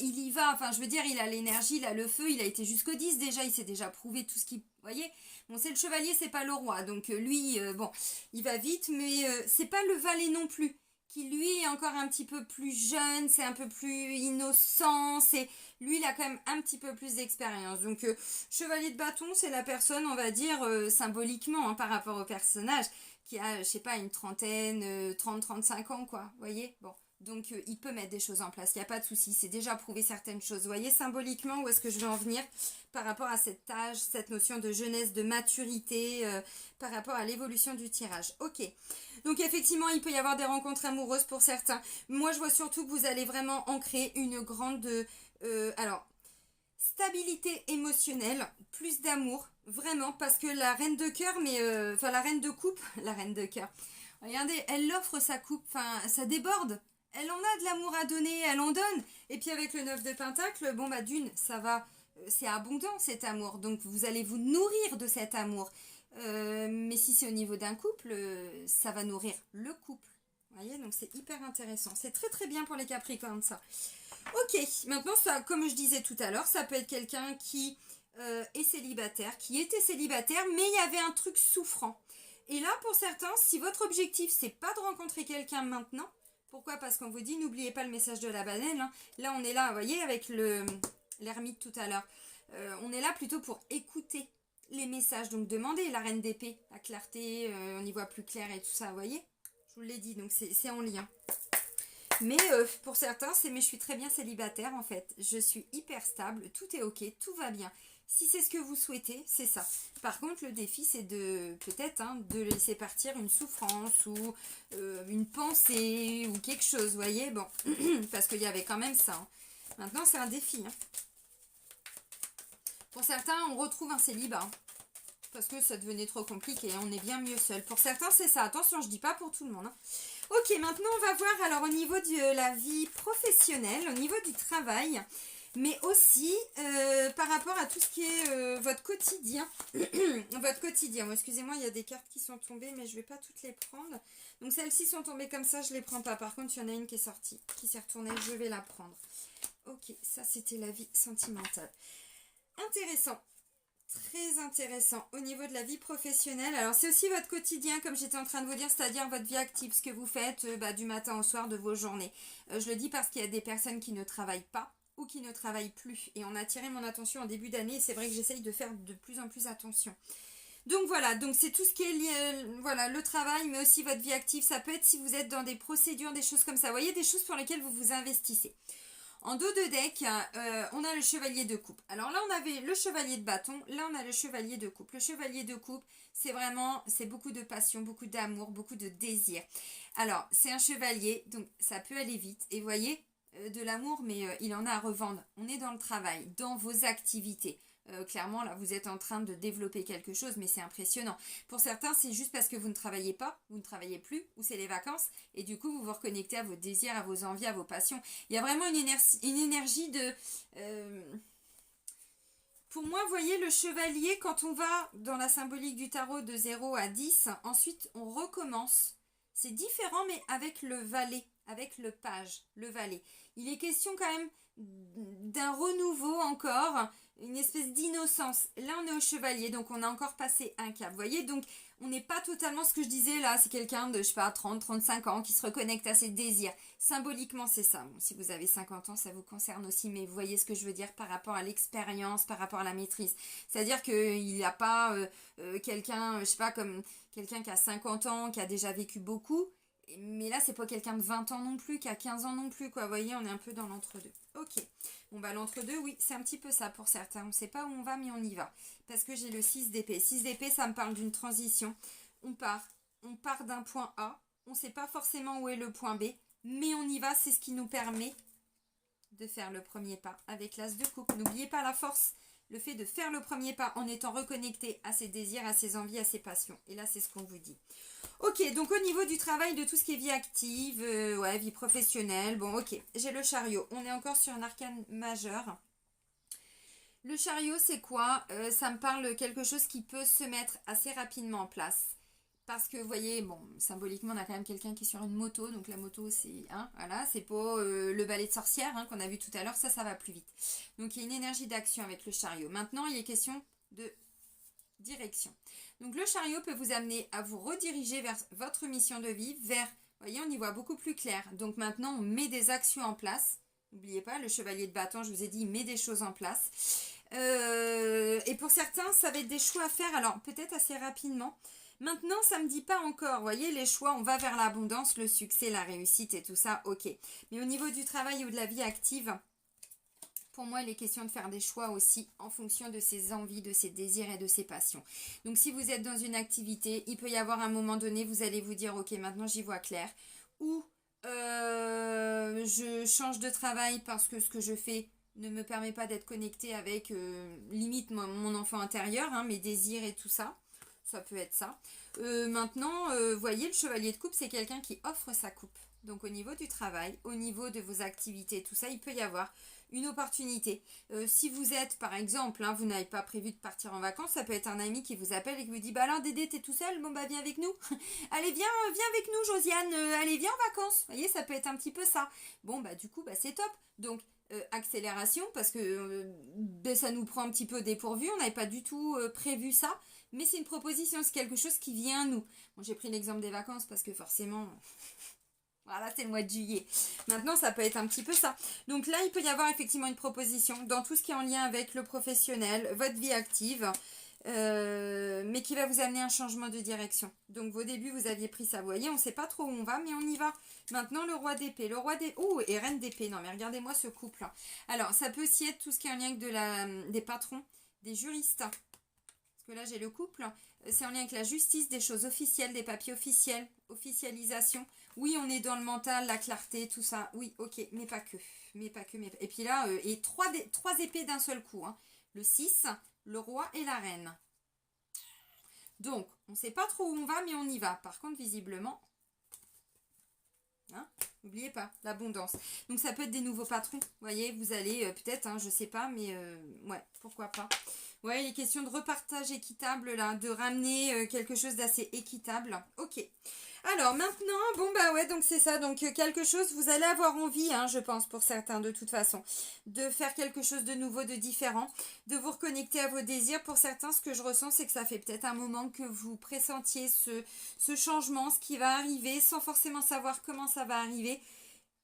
Il y va, enfin je veux dire, il a l'énergie, il a le feu, il a été jusqu'au 10 déjà, il s'est déjà prouvé tout ce qu'il... Vous voyez, bon, c'est le chevalier, c'est pas le roi, donc lui, bon, il va vite, mais c'est pas le valet non plus, qui lui est encore un petit peu plus jeune, c'est un peu plus innocent, c'est... Lui, il a quand même un petit peu plus d'expérience. Donc, chevalier de bâton, c'est la personne, on va dire, symboliquement, hein, par rapport au personnage, qui a, je sais pas, une trentaine, 30-35 ans, quoi. Vous voyez? Bon. Donc, il peut mettre des choses en place, il n'y a pas de souci. C'est déjà prouvé certaines choses. Vous voyez, symboliquement, où est-ce que je veux en venir par rapport à cet âge, cette notion de jeunesse, de maturité, par rapport à l'évolution du tirage. Ok. Donc, effectivement, il peut y avoir des rencontres amoureuses pour certains. Moi, je vois surtout que vous allez vraiment ancrer une grande... alors, stabilité émotionnelle, plus d'amour, vraiment, parce que la reine de cœur, enfin, la reine de coupe, la reine de cœur, regardez, elle offre sa coupe, enfin, ça déborde. Elle en a de l'amour à donner, elle en donne. Et puis avec le 9 de Pentacle, bon bah d'une, ça va, c'est abondant cet amour. Donc vous allez vous nourrir de cet amour. Mais si c'est au niveau d'un couple, ça va nourrir le couple. Vous voyez, donc c'est hyper intéressant. C'est très très bien pour les Capricornes ça. Ok, maintenant ça, comme je disais tout à l'heure, ça peut être quelqu'un qui est célibataire, qui était célibataire, mais il y avait un truc souffrant. Et là, pour certains, si votre objectif, c'est pas de rencontrer quelqu'un maintenant, pourquoi? Parce qu'on vous dit, n'oubliez pas le message de la banane. Hein. Là, on est là, vous voyez, avec l'ermite tout à l'heure. On est là plutôt pour écouter les messages. Donc, demandez la reine d'épée, la clarté, on y voit plus clair et tout ça, vous voyez? Je vous l'ai dit, donc c'est en lien. Mais pour certains, c'est mais je suis très bien célibataire en fait. Je suis hyper stable, tout est ok, tout va bien. Si c'est ce que vous souhaitez, c'est ça. Par contre, le défi, c'est de peut-être de laisser partir une souffrance ou une pensée ou quelque chose, vous voyez. Bon, parce qu'il y avait quand même ça. Hein. Maintenant, c'est un défi. Hein. Pour certains, on retrouve un célibat. Hein, parce que ça devenait trop compliqué. On est bien mieux seul. Pour certains, c'est ça. Attention, je dis pas pour tout le monde. Hein. Ok, maintenant, on va voir alors au niveau de la vie professionnelle, au niveau du travail. Mais aussi par rapport à tout ce qui est votre quotidien. Votre quotidien. Bon, excusez-moi, il y a des cartes qui sont tombées, mais je ne vais pas toutes les prendre. Donc celles-ci sont tombées comme ça, je ne les prends pas. Par contre, il y en a une qui est sortie, qui s'est retournée, je vais la prendre. Ok, ça c'était la vie sentimentale. Intéressant. Très intéressant au niveau de la vie professionnelle. Alors c'est aussi votre quotidien comme j'étais en train de vous dire, c'est-à-dire votre vie active, ce que vous faites du matin au soir de vos journées. Je le dis parce qu'il y a des personnes qui ne travaillent pas ou qui ne travaillent plus. Et on a attiré mon attention en début d'année et c'est vrai que j'essaye de faire de plus en plus attention. Donc voilà, donc c'est tout ce qui est lié, voilà, le travail, mais aussi votre vie active. Ça peut être si vous êtes dans des procédures, des choses comme ça. Vous voyez, des choses pour lesquelles vous vous investissez. En dos de deck, on a le chevalier de coupe. Alors là, on avait le chevalier de bâton. Là, on a le chevalier de coupe. Le chevalier de coupe, c'est vraiment, c'est beaucoup de passion, beaucoup d'amour, beaucoup de désir. Alors, c'est un chevalier, donc ça peut aller vite. Et vous voyez, de l'amour, mais il en a à revendre. On est dans le travail, dans vos activités. Clairement, là, vous êtes en train de développer quelque chose, mais c'est impressionnant. Pour certains, c'est juste parce que vous ne travaillez pas, vous ne travaillez plus, ou c'est les vacances, et du coup, vous vous reconnectez à vos désirs, à vos envies, à vos passions. Il y a vraiment une énergie de... Pour moi, vous voyez, le chevalier, quand on va dans la symbolique du tarot de 0 à 10, ensuite, on recommence. C'est différent, mais avec le valet, avec le page, le valet. Il est question quand même d'un renouveau encore, une espèce d'innocence. Là, on est au chevalier, donc on a encore passé un cap. Vous voyez, donc on n'est pas totalement ce que je disais là. C'est quelqu'un de, je sais pas, 30-35 ans qui se reconnecte à ses désirs. Symboliquement, c'est ça. Bon, si vous avez 50 ans, ça vous concerne aussi, mais vous voyez ce que je veux dire par rapport à l'expérience, par rapport à la maîtrise. C'est-à-dire qu'il n'y a pas quelqu'un, je sais pas, comme quelqu'un qui a 50 ans, qui a déjà vécu beaucoup. Mais là, c'est pas quelqu'un de 20 ans non plus, qui a 15 ans non plus, quoi. Vous voyez, on est un peu dans l'entre-deux. Ok. Bon, bah, l'entre-deux, oui, c'est un petit peu ça pour certains. On ne sait pas où on va, mais on y va. Parce que j'ai le 6 d'épée. 6 d'épée, ça me parle d'une transition. On part d'un point A. On ne sait pas forcément où est le point B, mais on y va. C'est ce qui nous permet de faire le premier pas avec l'as de coupe. N'oubliez pas la force. Le fait de faire le premier pas en étant reconnecté à ses désirs, à ses envies, à ses passions. Et là, c'est ce qu'on vous dit. Ok, donc au niveau du travail, de tout ce qui est vie active, ouais, vie professionnelle, bon, ok, j'ai le chariot. On est encore sur un arcane majeur. Le chariot, c'est quoi? Ça me parle quelque chose qui peut se mettre assez rapidement en place. Parce que, vous voyez, bon, symboliquement, on a quand même quelqu'un qui est sur une moto. Donc, la moto, c'est, voilà, c'est pas le balai de sorcière qu'on a vu tout à l'heure. Ça va plus vite. Donc, il y a une énergie d'action avec le chariot. Maintenant, il est question de direction. Donc, le chariot peut vous amener à vous rediriger vers votre mission de vie, vers, vous voyez, on y voit beaucoup plus clair. Donc, maintenant, on met des actions en place N'oubliez pas, le chevalier de bâton, je vous ai dit, il met des choses en place. Et pour certains, ça va être des choix à faire, alors peut-être assez rapidement. Maintenant, ça ne me dit pas encore, vous voyez, les choix, on va vers l'abondance, le succès, la réussite et tout ça, ok. Mais au niveau du travail ou de la vie active, pour moi, il est question de faire des choix aussi en fonction de ses envies, de ses désirs et de ses passions. Donc, si vous êtes dans une activité, il peut y avoir un moment donné, vous allez vous dire, ok, maintenant j'y vois clair. Ou je change de travail parce que ce que je fais ne me permet pas d'être connecté avec limite mon enfant intérieur, hein, mes désirs et tout ça. Ça peut être ça. Maintenant, voyez, le chevalier de coupe, c'est quelqu'un qui offre sa coupe. Donc au niveau du travail, au niveau de vos activités, tout ça, il peut y avoir une opportunité. Si vous êtes, par exemple, hein, vous n'avez pas prévu de partir en vacances, ça peut être un ami qui vous appelle et qui vous dit, bah alors Dédé, t'es tout seul, bon bah viens avec nous. Allez, viens avec nous, Josiane, allez, viens en vacances. Vous voyez, ça peut être un petit peu ça. Bon, bah du coup, bah c'est top. Donc, accélération, parce que ça nous prend un petit peu dépourvu, on n'avait pas du tout prévu ça, mais c'est une proposition, c'est quelque chose qui vient à nous. Bon, j'ai pris l'exemple des vacances parce que forcément... Voilà, c'est le mois de juillet. Maintenant, ça peut être un petit peu ça. Donc là, il peut y avoir effectivement une proposition dans tout ce qui est en lien avec le professionnel, votre vie active, mais qui va vous amener un changement de direction. Donc vos débuts, vous aviez pris ça, vous voyez, on ne sait pas trop où on va, mais on y va. Maintenant, le roi d'épée. Le roi d'épée... Ouh, et reine d'épée. Non, mais regardez-moi ce couple. Alors, ça peut aussi être tout ce qui est en lien avec des patrons, des juristes. Parce que là, j'ai le couple. C'est en lien avec la justice, des choses officielles, des papiers officiels, officialisation. Oui, on est dans le mental, la clarté, tout ça. Oui, ok, mais pas que. Mais pas que. Et puis là, et trois épées d'un seul coup. Hein. Le 6, le roi et la reine. Donc, on ne sait pas trop où on va, mais on y va. Par contre, visiblement... Hein, n'oubliez pas, l'abondance. Donc ça peut être des nouveaux patrons. Vous voyez, vous allez peut-être, hein, je sais pas, mais ouais, pourquoi pas. Ouais, il est question de repartage équitable là, de ramener quelque chose d'assez équitable. Ok. Alors maintenant, bon bah ouais, donc c'est ça. Donc quelque chose, vous allez avoir envie, hein, je pense pour certains de toute façon, de faire quelque chose de nouveau, de différent, de vous reconnecter à vos désirs. Pour certains, ce que je ressens, c'est que ça fait peut-être un moment que vous pressentiez ce changement, ce qui va arriver, sans forcément savoir comment ça va arriver.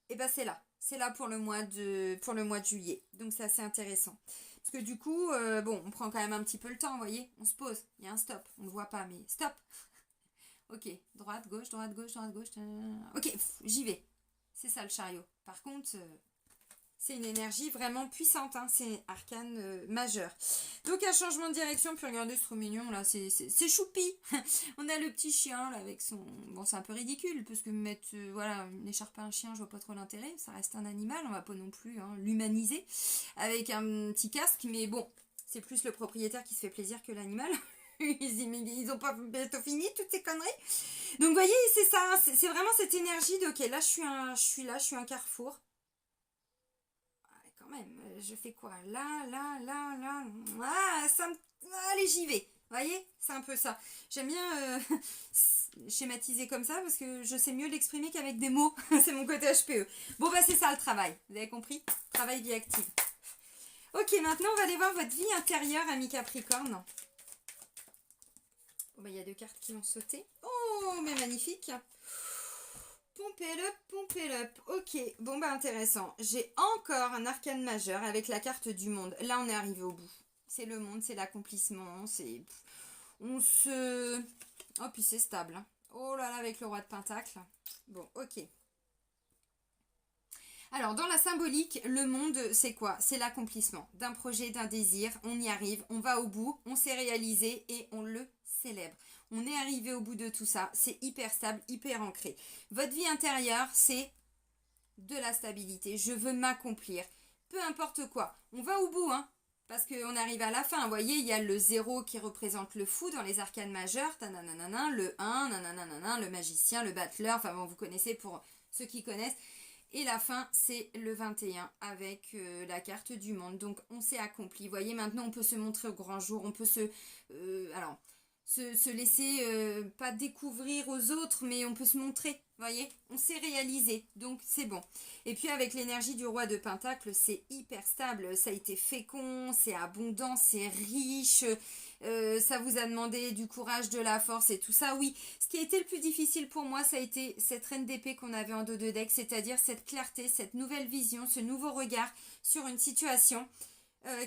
Et ben c'est là. C'est là pour le mois de juillet. Donc c'est assez intéressant. Parce que du coup, bon, on prend quand même un petit peu le temps, vous voyez. On se pose. Il y a un stop. On ne le voit pas, mais stop. Ok, droite, gauche, droite, gauche, droite, gauche. Ok, j'y vais. C'est ça le chariot. Par contre, c'est une énergie vraiment puissante. Hein. C'est arcane majeur. Donc un changement de direction. Puis regardez, c'est trop mignon là. C'est choupi. On a le petit chien là avec son... Bon, c'est un peu ridicule. Parce que mettre voilà, une écharpe à un chien, je vois pas trop l'intérêt. Ça reste un animal. On va pas non plus hein, l'humaniser. Avec un petit casque. Mais bon, c'est plus le propriétaire qui se fait plaisir que l'animal. Ils ont pas bientôt fini toutes ces conneries. Donc vous voyez, c'est ça, c'est vraiment cette énergie de ok, là je suis un carrefour. Ah, quand même, je fais quoi? Là. Ah, ça me... Allez, j'y vais. Vous voyez, c'est un peu ça. J'aime bien schématiser comme ça parce que je sais mieux l'exprimer qu'avec des mots. C'est mon côté HPE. Bon bah c'est ça le travail. Vous avez compris? Travail vie active. Ok, maintenant on va aller voir votre vie intérieure, ami Capricorne. Oh, bah, y a deux cartes qui ont sauté. Oh, mais magnifique. Pompez up. Ok, bon bah intéressant. J'ai encore un arcane majeur avec la carte du monde. Là, on est arrivé au bout. C'est le monde, c'est l'accomplissement, c'est... On se... Oh, puis c'est stable. Hein. Oh là là, avec le roi de Pentacle. Bon, ok. Alors, dans la symbolique, le monde, c'est quoi? C'est l'accomplissement d'un projet, d'un désir. On y arrive, on va au bout, on s'est réalisé et on le célèbre. On est arrivé au bout de tout ça. C'est hyper stable, hyper ancré. Votre vie intérieure, c'est de la stabilité. Je veux m'accomplir. Peu importe quoi. On va au bout, hein. Parce qu'on arrive à la fin. Vous voyez, il y a le 0 qui représente le fou dans les arcanes majeures. Le 1, le magicien, le battleur. Enfin bon, vous connaissez pour ceux qui connaissent. Et la fin, c'est le 21 avec la carte du monde. Donc, on s'est accompli. Vous voyez, maintenant, on peut se montrer au grand jour. On peut se laisser, pas découvrir aux autres, mais on peut se montrer. voyez, on s'est réalisé, donc c'est bon. Et puis avec l'énergie du roi de Pentacle, c'est hyper stable, ça a été fécond, c'est abondant, c'est riche, ça vous a demandé du courage, de la force et tout ça. Oui, ce qui a été le plus difficile pour moi, ça a été cette reine d'épée qu'on avait en dos de deck, c'est-à-dire cette clarté, cette nouvelle vision, ce nouveau regard sur une situation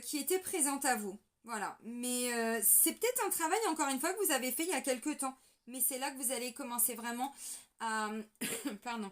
qui était présente à vous. Voilà, mais c'est peut-être un travail, encore une fois, que vous avez fait il y a quelques temps. Mais c'est là que vous allez commencer vraiment à, pardon,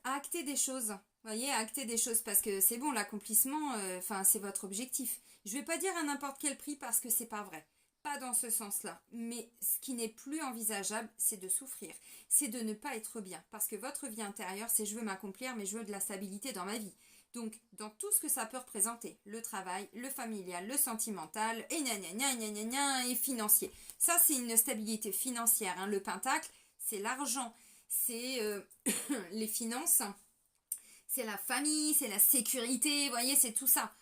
à acter des choses. Vous voyez, à acter des choses parce que c'est bon, l'accomplissement, enfin, c'est votre objectif. Je ne vais pas dire à n'importe quel prix parce que c'est pas vrai. Pas dans ce sens-là. Mais ce qui n'est plus envisageable, c'est de souffrir. C'est de ne pas être bien. Parce que votre vie intérieure, c'est je veux m'accomplir, mais je veux de la stabilité dans ma vie. Donc, dans tout ce que ça peut représenter, le travail, le familial, le sentimental, et gna gna gna gna gna gna, et financier. Ça, c'est une stabilité financière. Hein. Le pentacle, c'est l'argent, c'est les finances, c'est la famille, c'est la sécurité, vous voyez, c'est tout ça.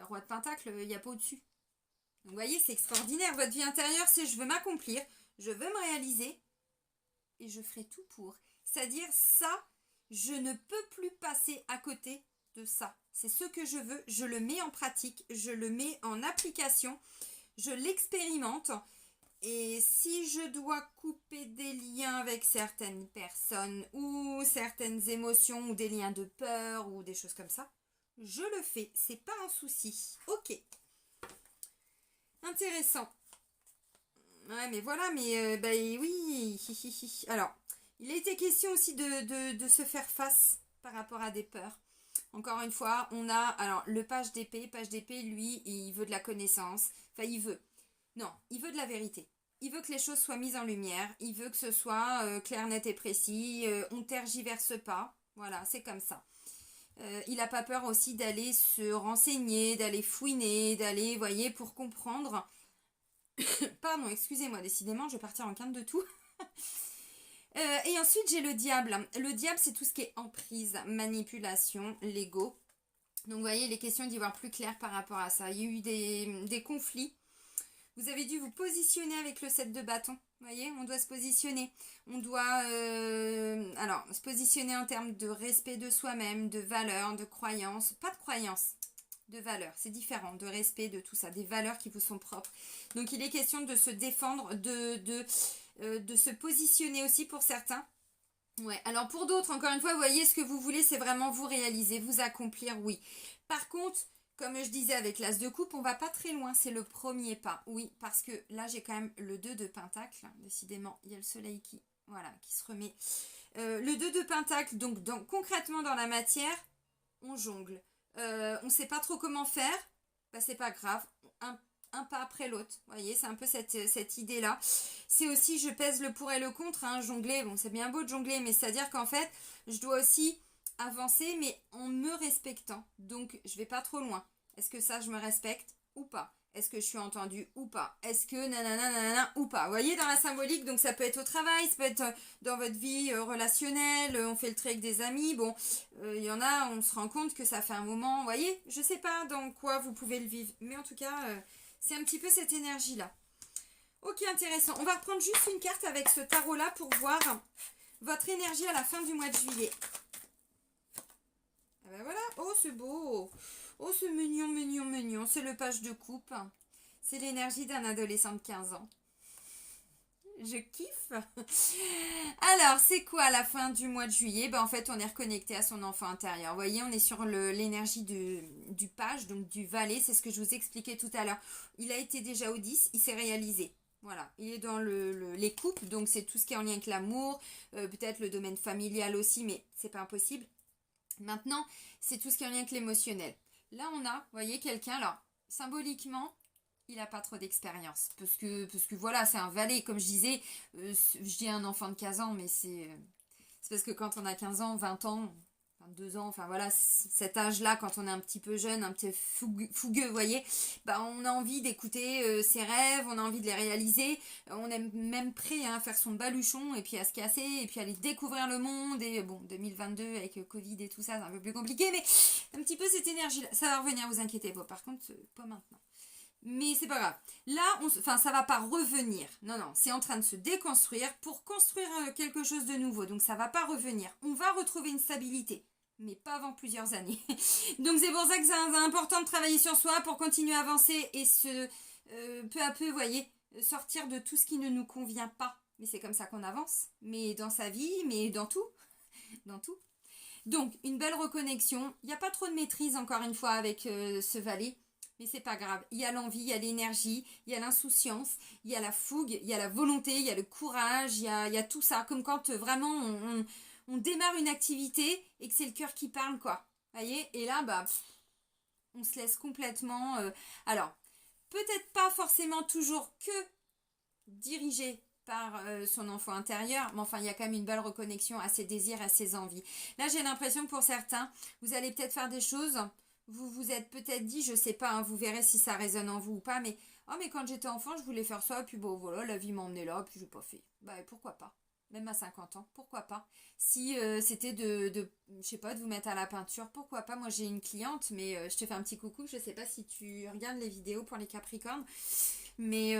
Roi de pentacle, il n'y a pas au-dessus. Donc, vous voyez, c'est extraordinaire. Votre vie intérieure, c'est je veux m'accomplir, je veux me réaliser, et je ferai tout pour. C'est-à-dire, ça, je ne peux plus passer à côté de ça. C'est ce que je veux, je le mets en pratique, je le mets en application, je l'expérimente. Et si je dois couper des liens avec certaines personnes ou certaines émotions ou des liens de peur ou des choses comme ça, je le fais. C'est pas un souci. Ok. Intéressant. Ouais, mais voilà, mais bah, oui. Alors, il a été question aussi de se faire face par rapport à des peurs. Encore une fois, on a alors le page d'épée. Page d'épée, lui, il veut de la connaissance. Enfin, il veut. Non, il veut de la vérité. Il veut que les choses soient mises en lumière. Il veut que ce soit clair, net et précis. On tergiverse pas. Voilà, c'est comme ça. Il n'a pas peur aussi d'aller se renseigner, d'aller fouiner, d'aller, voyez, pour comprendre. Pardon, excusez-moi, décidément, je vais partir en quinte de tout. Et ensuite, j'ai le diable. Le diable, c'est tout ce qui est emprise, manipulation, l'ego. Donc, vous voyez, les questions d'y voir plus clair par rapport à ça. Il y a eu des conflits. Vous avez dû vous positionner avec le 7 de bâton. Vous voyez, on doit se positionner. On doit alors se positionner en termes de respect de soi-même, de valeurs, de croyances. Pas de croyances, de valeurs. C'est différent, de respect, de tout ça. Des valeurs qui vous sont propres. Donc, il est question de se défendre, de se positionner aussi pour certains. Ouais, alors pour d'autres, encore une fois, vous voyez, ce que vous voulez, c'est vraiment vous réaliser, vous accomplir, oui. Par contre, comme je disais avec l'as de coupe, on va pas très loin, c'est le premier pas, oui, parce que là, j'ai quand même le 2 de pentacle, décidément, il y a le soleil qui, voilà, qui se remet. Le 2 de pentacle, donc concrètement dans la matière, on jongle. On ne sait pas trop comment faire, bah, c'est pas grave, un pas après l'autre. Vous voyez, c'est un peu cette idée-là. C'est aussi, je pèse le pour et le contre. Hein, jongler, bon, c'est bien beau de jongler, mais c'est-à-dire qu'en fait, je dois aussi avancer, mais en me respectant. Donc, je vais pas trop loin. Est-ce que ça, je me respecte ou pas? Est-ce que je suis entendue ou pas? Est-ce que nanana, nanana ou pas? Vous voyez, dans la symbolique, donc ça peut être au travail, ça peut être dans votre vie relationnelle, on fait le trait avec des amis. Bon, il y en a, on se rend compte que ça fait un moment. Vous voyez, je sais pas dans quoi vous pouvez le vivre, mais en tout cas... c'est un petit peu cette énergie-là. Ok, intéressant. On va reprendre juste une carte avec ce tarot-là pour voir votre énergie à la fin du mois de juillet. Ah ben voilà. Oh, c'est beau. Oh, c'est mignon, mignon, mignon. C'est le page de coupe. C'est l'énergie d'un adolescent de 15 ans. Je kiffe. Alors, c'est quoi à la fin du mois de juillet? En fait, on est reconnecté à son enfant intérieur. Vous voyez, on est sur l'énergie du page, donc du valet. C'est ce que je vous expliquais tout à l'heure. Il a été déjà au 10, il s'est réalisé. Voilà, il est dans les couples, donc c'est tout ce qui est en lien avec l'amour, peut-être le domaine familial aussi, mais c'est pas impossible. Maintenant, c'est tout ce qui est en lien avec l'émotionnel. Là, on a, vous voyez, quelqu'un là, symboliquement, il n'a pas trop d'expérience. Parce que voilà, c'est un valet, comme je disais, je dis un enfant de 15 ans, mais c'est parce que quand on a 15 ans, 20 ans, 22 ans, enfin voilà, cet âge-là, quand on est un petit peu jeune, un petit fougueux, vous voyez, on a envie d'écouter ses rêves, on a envie de les réaliser, on est même prêt à faire son baluchon et puis à se casser et puis aller découvrir le monde. Et bon, 2022 avec Covid et tout ça, c'est un peu plus compliqué, mais un petit peu cette énergie-là, ça va revenir, vous inquiétez pas. Par contre, pas maintenant. Mais c'est pas grave. Là, enfin, ça va pas revenir. Non, non, c'est en train de se déconstruire pour construire quelque chose de nouveau. Donc ça va pas revenir. On va retrouver une stabilité, mais pas avant plusieurs années. Donc c'est pour ça que c'est important de travailler sur soi pour continuer à avancer et peu à peu, vous voyez, sortir de tout ce qui ne nous convient pas. Mais c'est comme ça qu'on avance. Mais dans sa vie, mais dans tout. Dans tout. Donc, une belle reconnexion. Il n'y a pas trop de maîtrise, encore une fois, avec ce valet. Mais c'est pas grave. Il y a l'envie, il y a l'énergie, il y a l'insouciance, il y a la fougue, il y a la volonté, il y a le courage, il y a tout ça. Comme quand vraiment on démarre une activité et que c'est le cœur qui parle, quoi. Vous voyez? Et là, bah, on se laisse complètement... alors, peut-être pas forcément toujours que dirigé par son enfant intérieur, mais enfin il y a quand même une belle reconnexion à ses désirs, à ses envies. Là j'ai l'impression que pour certains, vous allez peut-être faire des choses, vous vous êtes peut-être dit, je sais pas, hein, vous verrez si ça résonne en vous ou pas, mais oh mais quand j'étais enfant je voulais faire ça, puis bon voilà, la vie m'a emmené là, puis j'ai pas fait. Bah pourquoi pas? Même à 50 ans, pourquoi pas? Si c'était je sais pas, de vous mettre à la peinture, pourquoi pas? Moi j'ai une cliente, mais je te fais un petit coucou, je sais pas si tu regardes les vidéos pour les Capricornes, mais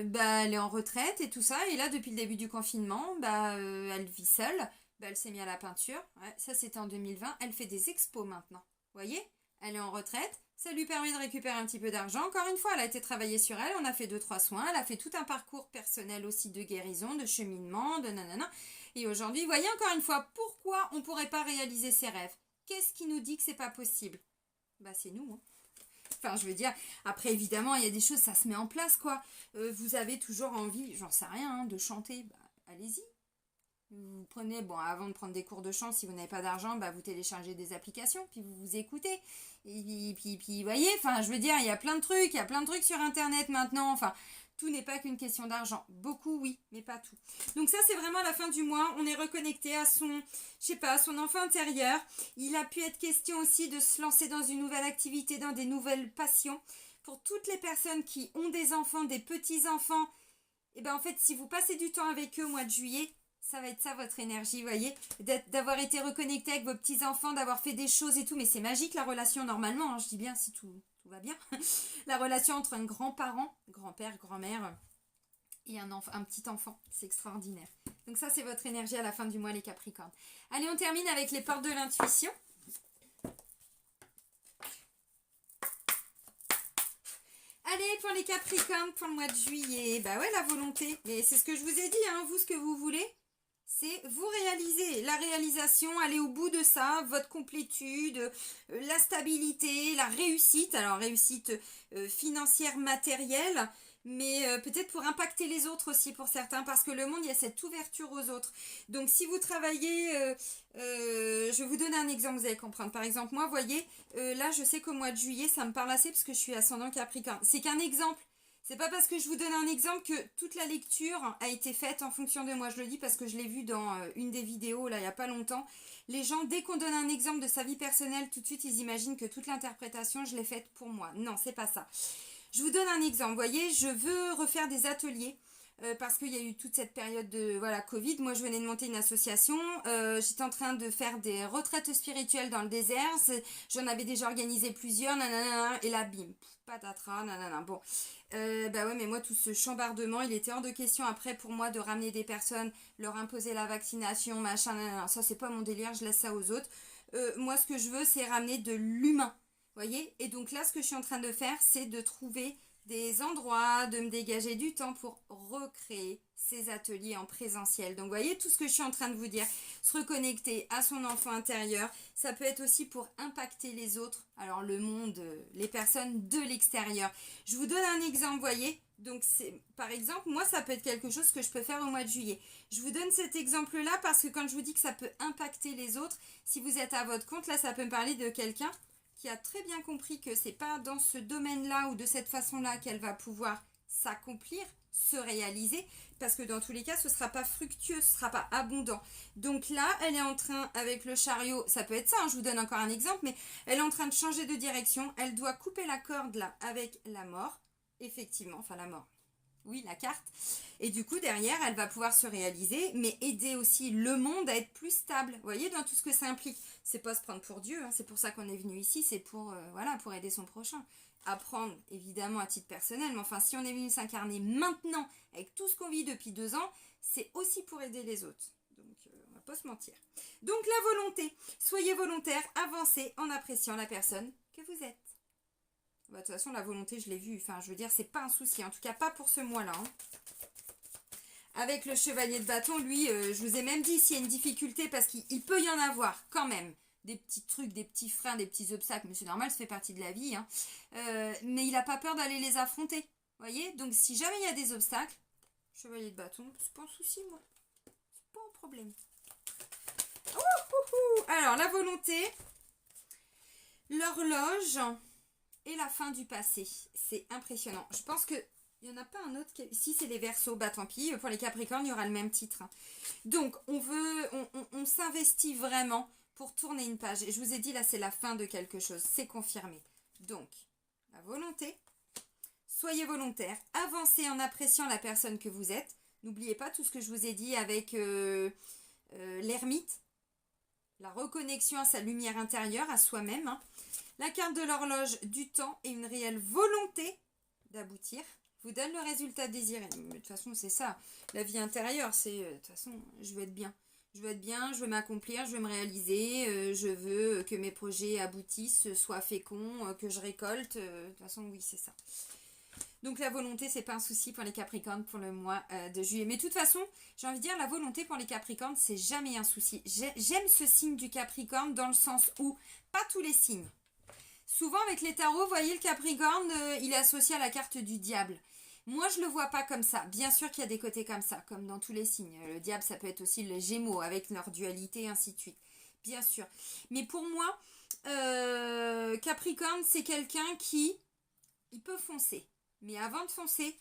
bah, elle est en retraite et tout ça. Et là, depuis le début du confinement, bah, elle vit seule. Bah, elle s'est mise à la peinture. Ouais, ça, c'était en 2020. Elle fait des expos maintenant. Vous voyez? Elle est en retraite. Ça lui permet de récupérer un petit peu d'argent. Encore une fois, elle a été travailler sur elle. On a fait 2-3 soins. Elle a fait tout un parcours personnel aussi de guérison, de cheminement, de nanana. Et aujourd'hui, vous voyez encore une fois, pourquoi on ne pourrait pas réaliser ses rêves? Qu'est-ce qui nous dit que c'est pas possible? Bah, c'est nous, hein. Enfin, je veux dire, après, évidemment, il y a des choses, ça se met en place, quoi. Vous avez toujours envie, j'en sais rien, hein, de chanter, bah, allez-y. Vous prenez, bon, avant de prendre des cours de chant, si vous n'avez pas d'argent, bah, vous téléchargez des applications, puis vous écoutez. Et puis, vous voyez, enfin, je veux dire, il y a plein de trucs sur Internet maintenant, enfin... Tout n'est pas qu'une question d'argent. Beaucoup, oui, mais pas tout. Donc ça, c'est vraiment la fin du mois. On est reconnecté à son, je sais pas, son enfant intérieur. Il a pu être question aussi de se lancer dans une nouvelle activité, dans des nouvelles passions. Pour toutes les personnes qui ont des enfants, des petits-enfants, et ben en fait, si vous passez du temps avec eux au mois de juillet, ça va être ça votre énergie, vous voyez, d'avoir été reconnecté avec vos petits-enfants, d'avoir fait des choses et tout. Mais c'est magique la relation normalement, hein, je dis bien si tout va bien. La relation entre un grand-parent, grand-père, grand-mère et un petit enfant, c'est extraordinaire. Donc ça, c'est votre énergie à la fin du mois, les Capricornes. Allez, on termine avec les portes de l'intuition. Allez, pour les Capricornes, pour le mois de juillet, bah ouais, la volonté. Mais c'est ce que je vous ai dit, hein, vous, ce que vous voulez, c'est vous réaliser. La réalisation, aller au bout de ça, votre complétude, la stabilité, la réussite. Alors, réussite financière, matérielle, mais peut-être pour impacter les autres aussi pour certains, parce que le monde, il y a cette ouverture aux autres. Donc, si vous travaillez, je vais vous donner un exemple, vous allez comprendre. Par exemple, moi, vous voyez, là, je sais qu'au mois de juillet, ça me parle assez parce que je suis ascendant Capricorne. C'est qu'un exemple. C'est pas parce que je vous donne un exemple que toute la lecture a été faite en fonction de moi. Je le dis parce que je l'ai vu dans une des vidéos, là, il y a pas longtemps. Les gens, dès qu'on donne un exemple de sa vie personnelle, tout de suite, ils imaginent que toute l'interprétation, je l'ai faite pour moi. Non, c'est pas ça. Je vous donne un exemple. Vous voyez, je veux refaire des ateliers. Parce qu'il y a eu toute cette période de Covid. Moi, je venais de monter une association. J'étais en train de faire des retraites spirituelles dans le désert. J'en avais déjà organisé plusieurs. Nanana, et là, bim, patatras, nanana. Bon, bah ouais, mais moi, tout ce chambardement, il était hors de question après pour moi de ramener des personnes, leur imposer la vaccination, machin, nanana. Ça, c'est pas mon délire. Je laisse ça aux autres. Moi, ce que je veux, c'est ramener de l'humain. Voyez? Et donc là, ce que je suis en train de faire, c'est de trouver des endroits, de me dégager du temps pour recréer ces ateliers en présentiel. Donc, vous voyez tout ce que je suis en train de vous dire. Se reconnecter à son enfant intérieur. Ça peut être aussi pour impacter les autres. Alors, le monde, les personnes de l'extérieur. Je vous donne un exemple, vous voyez. Donc, par exemple, moi, ça peut être quelque chose que je peux faire au mois de juillet. Je vous donne cet exemple-là parce que quand je vous dis que ça peut impacter les autres, si vous êtes à votre compte, là, ça peut me parler de quelqu'un qui a très bien compris que c'est pas dans ce domaine-là ou de cette façon-là qu'elle va pouvoir s'accomplir, se réaliser, parce que dans tous les cas, ce sera pas fructueux, ce sera pas abondant. Donc là, elle est en train, avec le chariot, ça peut être ça, hein, je vous donne encore un exemple, mais elle est en train de changer de direction, elle doit couper la corde là avec la mort, effectivement, enfin la mort. Oui, la carte. Et du coup, derrière, elle va pouvoir se réaliser, mais aider aussi le monde à être plus stable. Vous voyez, dans tout ce que ça implique. C'est pas se prendre pour Dieu, hein, c'est pour ça qu'on est venu ici, c'est pour, pour aider son prochain. à prendre évidemment à titre personnel, mais enfin si on est venu s'incarner maintenant avec tout ce qu'on vit depuis 2 ans, c'est aussi pour aider les autres. Donc on va pas se mentir. Donc la volonté, soyez volontaire, avancez en appréciant la personne que vous êtes. Bah, de toute façon la volonté je l'ai vue, enfin je veux dire c'est pas un souci, en tout cas pas pour ce mois-là. Hein. Avec le chevalier de bâton, lui, je vous ai même dit s'il y a une difficulté, parce qu'il peut y en avoir quand même. Des petits trucs, des petits freins, des petits obstacles, mais c'est normal, ça fait partie de la vie. Hein. Mais il n'a pas peur d'aller les affronter. Vous voyez? Donc si jamais il y a des obstacles, chevalier de bâton, c'est pas un souci, moi. C'est pas un problème. Alors, la volonté, l'horloge et la fin du passé. C'est impressionnant. Je pense que il n'y en a pas un autre qui... Si c'est les Verseaux, bah tant pis. Pour les Capricornes, il y aura le même titre. Donc, on s'investit vraiment pour tourner une page. Et je vous ai dit, là, c'est la fin de quelque chose. C'est confirmé. Donc, la volonté. Soyez volontaire. Avancez en appréciant la personne que vous êtes. N'oubliez pas tout ce que je vous ai dit avec l'ermite. La reconnexion à sa lumière intérieure, à soi-même. Hein. La carte de l'horloge, du temps et une réelle volonté d'aboutir vous donne le résultat désiré. Mais de toute façon, c'est ça. La vie intérieure, c'est... de toute façon, je veux être bien. Je veux être bien, je veux m'accomplir, je veux me réaliser. Je veux que mes projets aboutissent, soient féconds, que je récolte. De toute façon, oui, c'est ça. Donc la volonté, c'est pas un souci pour les Capricornes pour le mois de juillet. Mais de toute façon, j'ai envie de dire, la volonté pour les Capricornes, c'est jamais un souci. J'aime ce signe du Capricorne dans le sens où, pas tous les signes. Souvent avec les tarots, vous voyez, le Capricorne, il est associé à la carte du diable. Moi, je le vois pas comme ça. Bien sûr qu'il y a des côtés comme ça, comme dans tous les signes. Le diable, ça peut être aussi les Gémeaux, avec leur dualité, ainsi de suite. Bien sûr. Mais pour moi, Capricorne, c'est quelqu'un qui... Il peut foncer. Mais avant de foncer,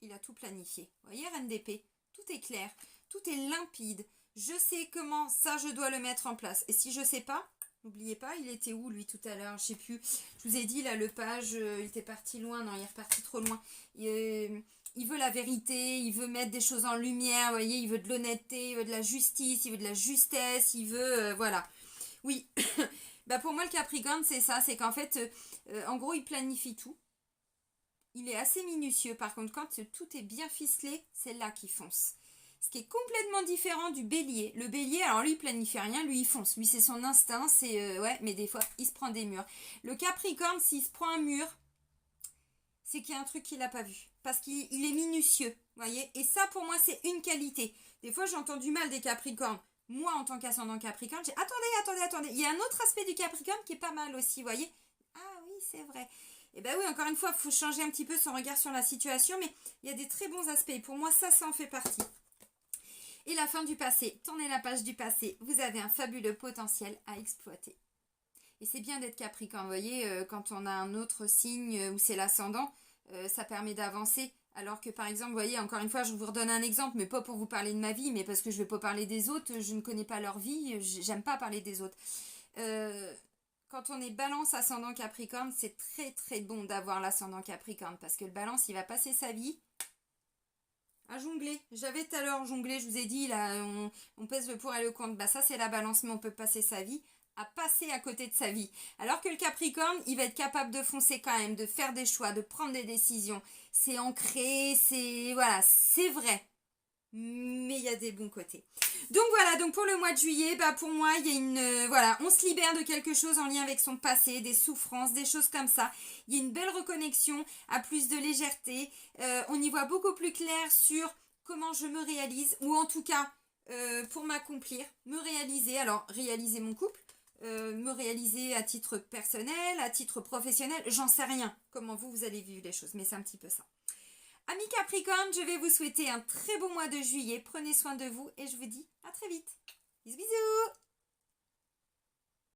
il a tout planifié. Vous voyez, Reine d'épée, tout est clair, tout est limpide. Je sais comment ça, je dois le mettre en place. Et si je sais pas, n'oubliez pas, il était où lui tout à l'heure? Je sais plus. Je vous ai dit, là, le page, il était parti loin. Non, il est reparti trop loin. Il veut la vérité, il veut mettre des choses en lumière. Vous voyez, il veut de l'honnêteté, il veut de la justice, il veut de la justesse, il veut... voilà. Oui. Bah, pour moi, le Capricorne, c'est ça. C'est qu'en fait, en gros, il planifie tout. Il est assez minutieux. Par contre, quand tout est bien ficelé, c'est là qu'il fonce. Ce qui est complètement différent du bélier. Le bélier, alors lui, il planifie rien, lui, il fonce. Lui, c'est son instinct, c'est... ouais, mais des fois, il se prend des murs. Le Capricorne, s'il se prend un mur, c'est qu'il y a un truc qu'il n'a pas vu. Parce qu'il est minutieux, vous voyez. Et ça, pour moi, c'est une qualité. Des fois, j'entends du mal des Capricornes. Moi, en tant qu'ascendant Capricorne, j'ai... Attendez. Il y a un autre aspect du Capricorne qui est pas mal aussi, vous voyez. Ah oui, c'est vrai. Et bien oui, encore une fois, il faut changer un petit peu son regard sur la situation, mais il y a des très bons aspects. Pour moi, ça en fait partie. Et la fin du passé, tournez la page du passé, vous avez un fabuleux potentiel à exploiter. Et c'est bien d'être Capricorne, vous voyez, quand on a un autre signe où c'est l'ascendant, ça permet d'avancer. Alors que par exemple, vous voyez, encore une fois, je vous redonne un exemple, mais pas pour vous parler de ma vie, mais parce que je ne vais pas parler des autres, je ne connais pas leur vie, j'aime pas parler des autres. Quand on est balance ascendant Capricorne, c'est très très bon d'avoir l'ascendant Capricorne, parce que le balance, il va passer sa vie à jongler. J'avais tout à l'heure jonglé, je vous ai dit, là, on pèse le pour et le contre. Bah ça, c'est la balance, mais on peut passer sa vie à passer à côté de sa vie. Alors que le Capricorne, il va être capable de foncer quand même, de faire des choix, de prendre des décisions. C'est ancré, c'est... Voilà, c'est vrai. Mais il y a des bons côtés. Donc voilà, donc pour le mois de juillet, bah pour moi, il y a une... voilà, on se libère de quelque chose en lien avec son passé, des souffrances, des choses comme ça. Il y a une belle reconnexion, à plus de légèreté. On y voit beaucoup plus clair sur comment je me réalise, ou en tout cas, pour m'accomplir, me réaliser. Alors, réaliser mon couple, me réaliser à titre personnel, à titre professionnel, j'en sais rien. Comment vous allez vivre les choses, mais c'est un petit peu ça. Amis Capricorne, je vais vous souhaiter un très beau mois de juillet. Prenez soin de vous et je vous dis à très vite. Bisous bisous.